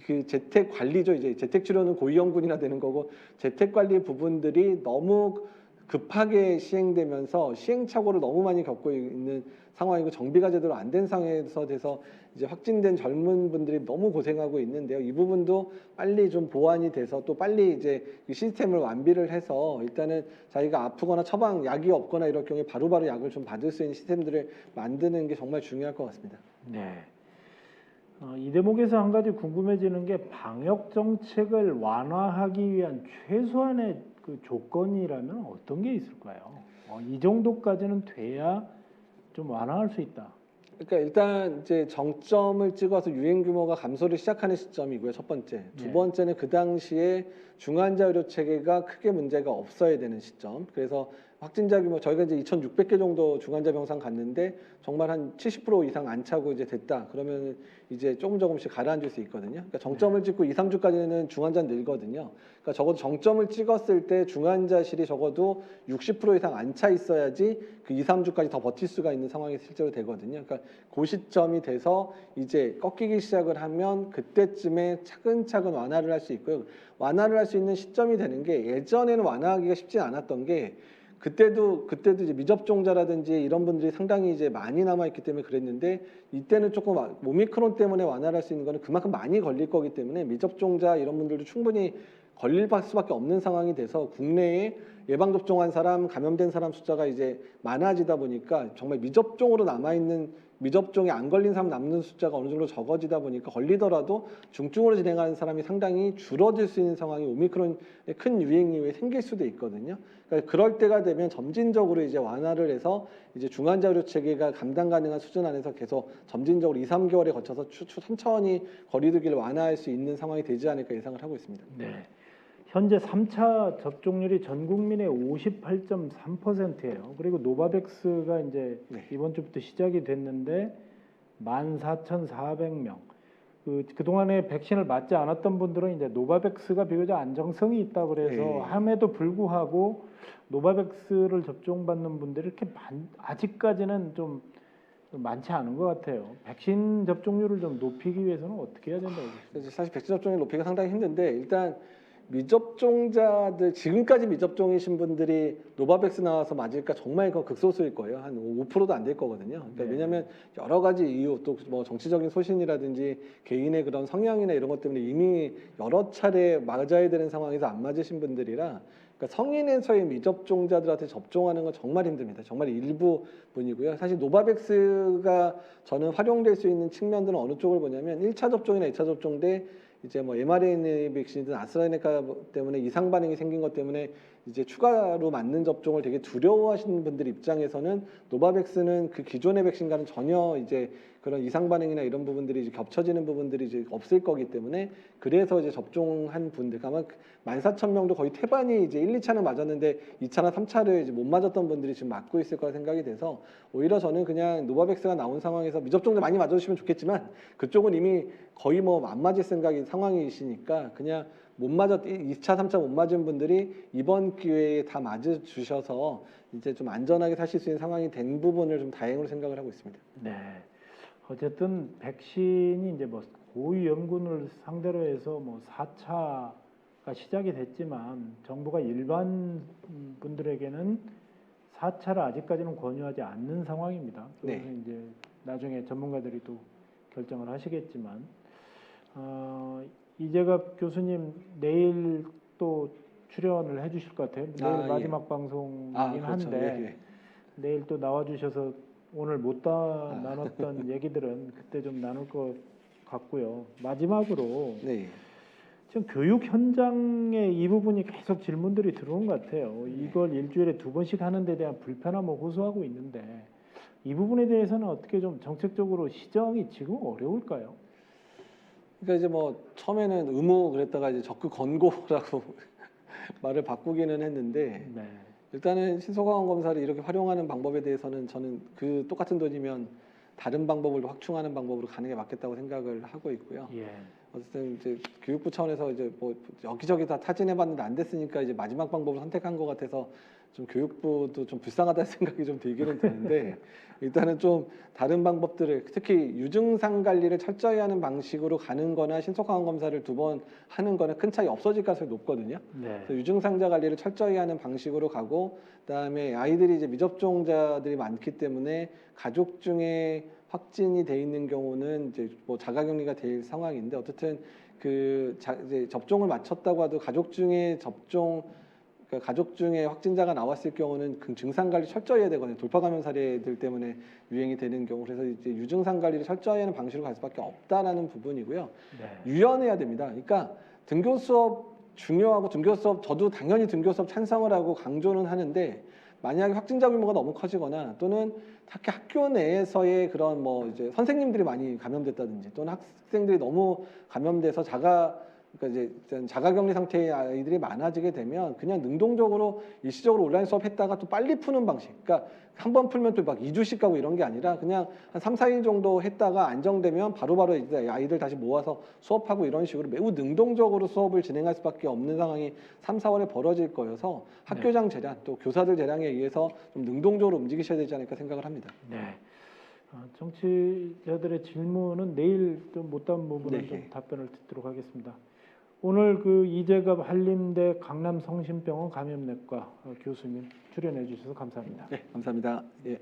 그 재택 관리죠. 이제 재택 치료는 고위험군이나 되는 거고 재택 관리 부분들이 너무 급하게 시행되면서 시행착오를 너무 많이 겪고 있는 상황이고 정비가 제대로 안 된 상황에서 돼서 이제 확진된 젊은 분들이 너무 고생하고 있는데요. 이 부분도 빨리 좀 보완이 돼서 또 빨리 이제 그 시스템을 완비를 해서 일단은 자기가 아프거나 처방 약이 없거나 이럴 경우에 바로바로 약을 좀 받을 수 있는 시스템들을 만드는 게 정말 중요할 것 같습니다. 네. 이 대목에서 한 가지 궁금해지는 게 방역 정책을 완화하기 위한 최소한의 그 조건이라면 어떤 게 있을까요? 이 정도까지는 돼야 좀 완화할 수 있다. 그러니까 일단 이제 정점을 찍어서 유행 규모가 감소를 시작하는 시점이고요. 첫 번째. 두 네. 번째는 그 당시에 중환자 의료 체계가 크게 문제가 없어야 되는 시점. 그래서 확진자 규모 저희가 이제 2,600개 정도 중환자 병상 갔는데 정말 한 70% 이상 안 차고 이제 됐다. 그러면 이제 조금씩 가라앉을 수 있거든요. 그러니까 정점을 찍고 2, 3주까지는 중환자는 늘거든요. 그러니까 적어도 정점을 찍었을 때 중환자실이 적어도 60% 이상 안 차 있어야지 그 2, 3주까지 더 버틸 수가 있는 상황이 실제로 되거든요. 그러니까 그 시점이 돼서 이제 꺾이기 시작을 하면 그때쯤에 차근차근 완화를 할 수 있고요. 완화를 할 수 있는 시점이 되는 게 예전에는 완화하기가 쉽지 않았던 게 그때도 이제 미접종자라든지 이런 분들이 상당히 이제 많이 남아 있기 때문에 그랬는데 이때는 조금 오미크론 때문에 완화를 할 수 있는 거는 그만큼 많이 걸릴 거기 때문에 미접종자 이런 분들도 충분히 걸릴 수밖에 없는 상황이 돼서 국내에 예방접종한 사람, 감염된 사람 숫자가 이제 많아지다 보니까 정말 미접종으로 남아있는 미접종에 안 걸린 사람 남는 숫자가 어느 정도 적어지다 보니까 걸리더라도 중증으로 진행하는 사람이 상당히 줄어들 수 있는 상황이 오미크론의 큰 유행 이후에 생길 수도 있거든요. 그러니까 그럴 때가 되면 점진적으로 이제 완화를 해서 이제 중환자 의료 체계가 감당 가능한 수준 안에서 계속 점진적으로 2, 3개월에 거쳐서 천천히 거리두기를 완화할 수 있는 상황이 되지 않을까 예상을 하고 있습니다. 네. 현재 3차 접종률이 전 국민의 58.3%예요. 그리고 노바백스가 이제 네. 이번 주부터 시작이 됐는데 14,400명. 그동안에 백신을 맞지 않았던 분들은 이제 노바백스가 비교적 안정성이 있다 그래서 네. 함에도 불구하고 노바백스를 접종받는 분들이 이렇게 아직까지는 좀 많지 않은 것 같아요. 백신 접종률을 좀 높이기 위해서는 어떻게 해야 된다고 보십니까? 그래서 사실 백신 접종률 높이가 상당히 힘든데 일단 미접종자들 지금까지 미접종이신 분들이 노바백스 나와서 맞을까 정말 그거 극소수일 거예요. 한 5%도 안 될 거거든요. 그러니까 네. 왜냐하면 여러 가지 이유 또 뭐 정치적인 소신이라든지 개인의 그런 성향이나 이런 것 때문에 이미 여러 차례 맞아야 되는 상황에서 안 맞으신 분들이라 그러니까 성인에서의 미접종자들한테 접종하는 건 정말 힘듭니다. 정말 일부 분이고요. 사실 노바백스가 저는 활용될 수 있는 측면들은 어느 쪽을 보냐면 1차 접종이나 2차 접종 때 이제 뭐 mRNA 백신이든 아스트라제네카 때문에 이상 반응이 생긴 것 때문에 이제 추가로 맞는 접종을 되게 두려워하시는 분들 입장에서는 노바백스는 그 기존의 백신과는 전혀 이제 그런 이상 반응이나 이런 부분들이 이제 겹쳐지는 부분들이 이제 없을 거기 때문에 그래서 이제 접종한 분들 아마 14,000명도 거의 태반이 이제 1, 2차는 맞았는데 2차나 3차를 이제 못 맞았던 분들이 지금 맞고 있을 거라 생각이 돼서 오히려 저는 그냥 노바백스가 나온 상황에서 미접종자 많이 맞아주시면 좋겠지만 그쪽은 이미 거의 뭐 안 맞을 생각인 상황이시니까 그냥 못 맞았 2차, 3차 못 맞은 분들이 이번 기회에 다 맞아 주셔서 이제 좀 안전하게 사실 수 있는 상황이 된 부분을 좀 다행으로 생각을 하고 있습니다. 네. 어쨌든 백신이 이제 뭐 고위험군을 상대로 해서 뭐 4차가 시작이 됐지만 정부가 일반 분들에게는 4차를 아직까지는 권유하지 않는 상황입니다. 그래서 네. 이제 나중에 전문가들이 또 결정을 하시겠지만 이재갑 교수님 내일 또 출연을 해주실 것 같아요. 내일 예. 마지막 방송이긴 그렇죠. 한데 예, 예. 내일 또 나와주셔서 오늘 못 다 나눴던 얘기들은 그때 좀 나눌 것 같고요. 마지막으로 네. 지금 교육 현장에 이 부분이 계속 질문들이 들어온 것 같아요. 이걸 일주일에 2번씩 하는 데 대한 불편함을 호소하고 있는데 이 부분에 대해서는 어떻게 좀 정책적으로 시정이 지금 어려울까요? 그러니까 이제 뭐 처음에는 의무 그랬다가 이제 적극 권고라고 말을 바꾸기는 했는데 네. 일단은 신속항원 검사를 이렇게 활용하는 방법에 대해서는 저는 그 똑같은 돈이면 다른 방법을 확충하는 방법으로 가는 게 맞겠다고 생각을 하고 있고요. 예. 어쨌든 이제 교육부 차원에서 이제 뭐 여기저기 다 타진해봤는데 안 됐으니까 이제 마지막 방법을 선택한 것 같아서 좀 교육부도 좀 불쌍하다는 생각이 좀 들기는 드는데 일단은 좀 다른 방법들을 특히 유증상 관리를 철저히 하는 방식으로 가는 거나 신속항원 검사를 2번 하는 거는 큰 차이 없어질 가능성이 높거든요. 네. 그래서 유증상자 관리를 철저히 하는 방식으로 가고 그다음에 아이들이 이제 미접종자들이 많기 때문에 가족 중에 확진이 돼 있는 경우는 이제 뭐 자가격리가 될 상황인데 어쨌든 이제 접종을 마쳤다고 하도 가족 중에 그러니까 가족 중에 확진자가 나왔을 경우는 그 증상 관리 철저히 해야 되거든요. 돌파 감염 사례들 때문에 유행이 되는 경우 그래서 이제 유증상 관리를 철저히 하는 방식으로 갈 수밖에 없다라는 부분이고요. 네. 유연해야 됩니다. 그러니까 등교 수업 중요하고 등교 수업 저도 당연히 등교 수업 찬성을 하고 강조는 하는데 만약에 확진자 규모가 너무 커지거나 또는 특히 학교 내에서의 그런 뭐 이제 선생님들이 많이 감염됐다든지 또는 학생들이 너무 감염돼서 그러니까 이제 자가격리 상태의 아이들이 많아지게 되면 그냥 능동적으로 일시적으로 온라인 수업 했다가 또 빨리 푸는 방식. 그러니까 한 번 풀면 또 막 2주씩 가고 이런 게 아니라 그냥 한 3, 4일 정도 했다가 안정되면 바로바로 이제 아이들 다시 모아서 수업하고 이런 식으로 매우 능동적으로 수업을 진행할 수밖에 없는 상황이 3, 4월에 벌어질 거여서 학교장 재량 또 교사들 재량에 의해서 좀 능동적으로 움직이셔야 되지 않을까 생각을 합니다. 네. 정치자들의 질문은 내일 좀 못다한 부분은 네. 좀 답변을 듣도록 하겠습니다. 오늘 그 이재갑 한림대 강남성심병원 감염내과 교수님 출연해 주셔서 감사합니다. 네, 감사합니다. 예.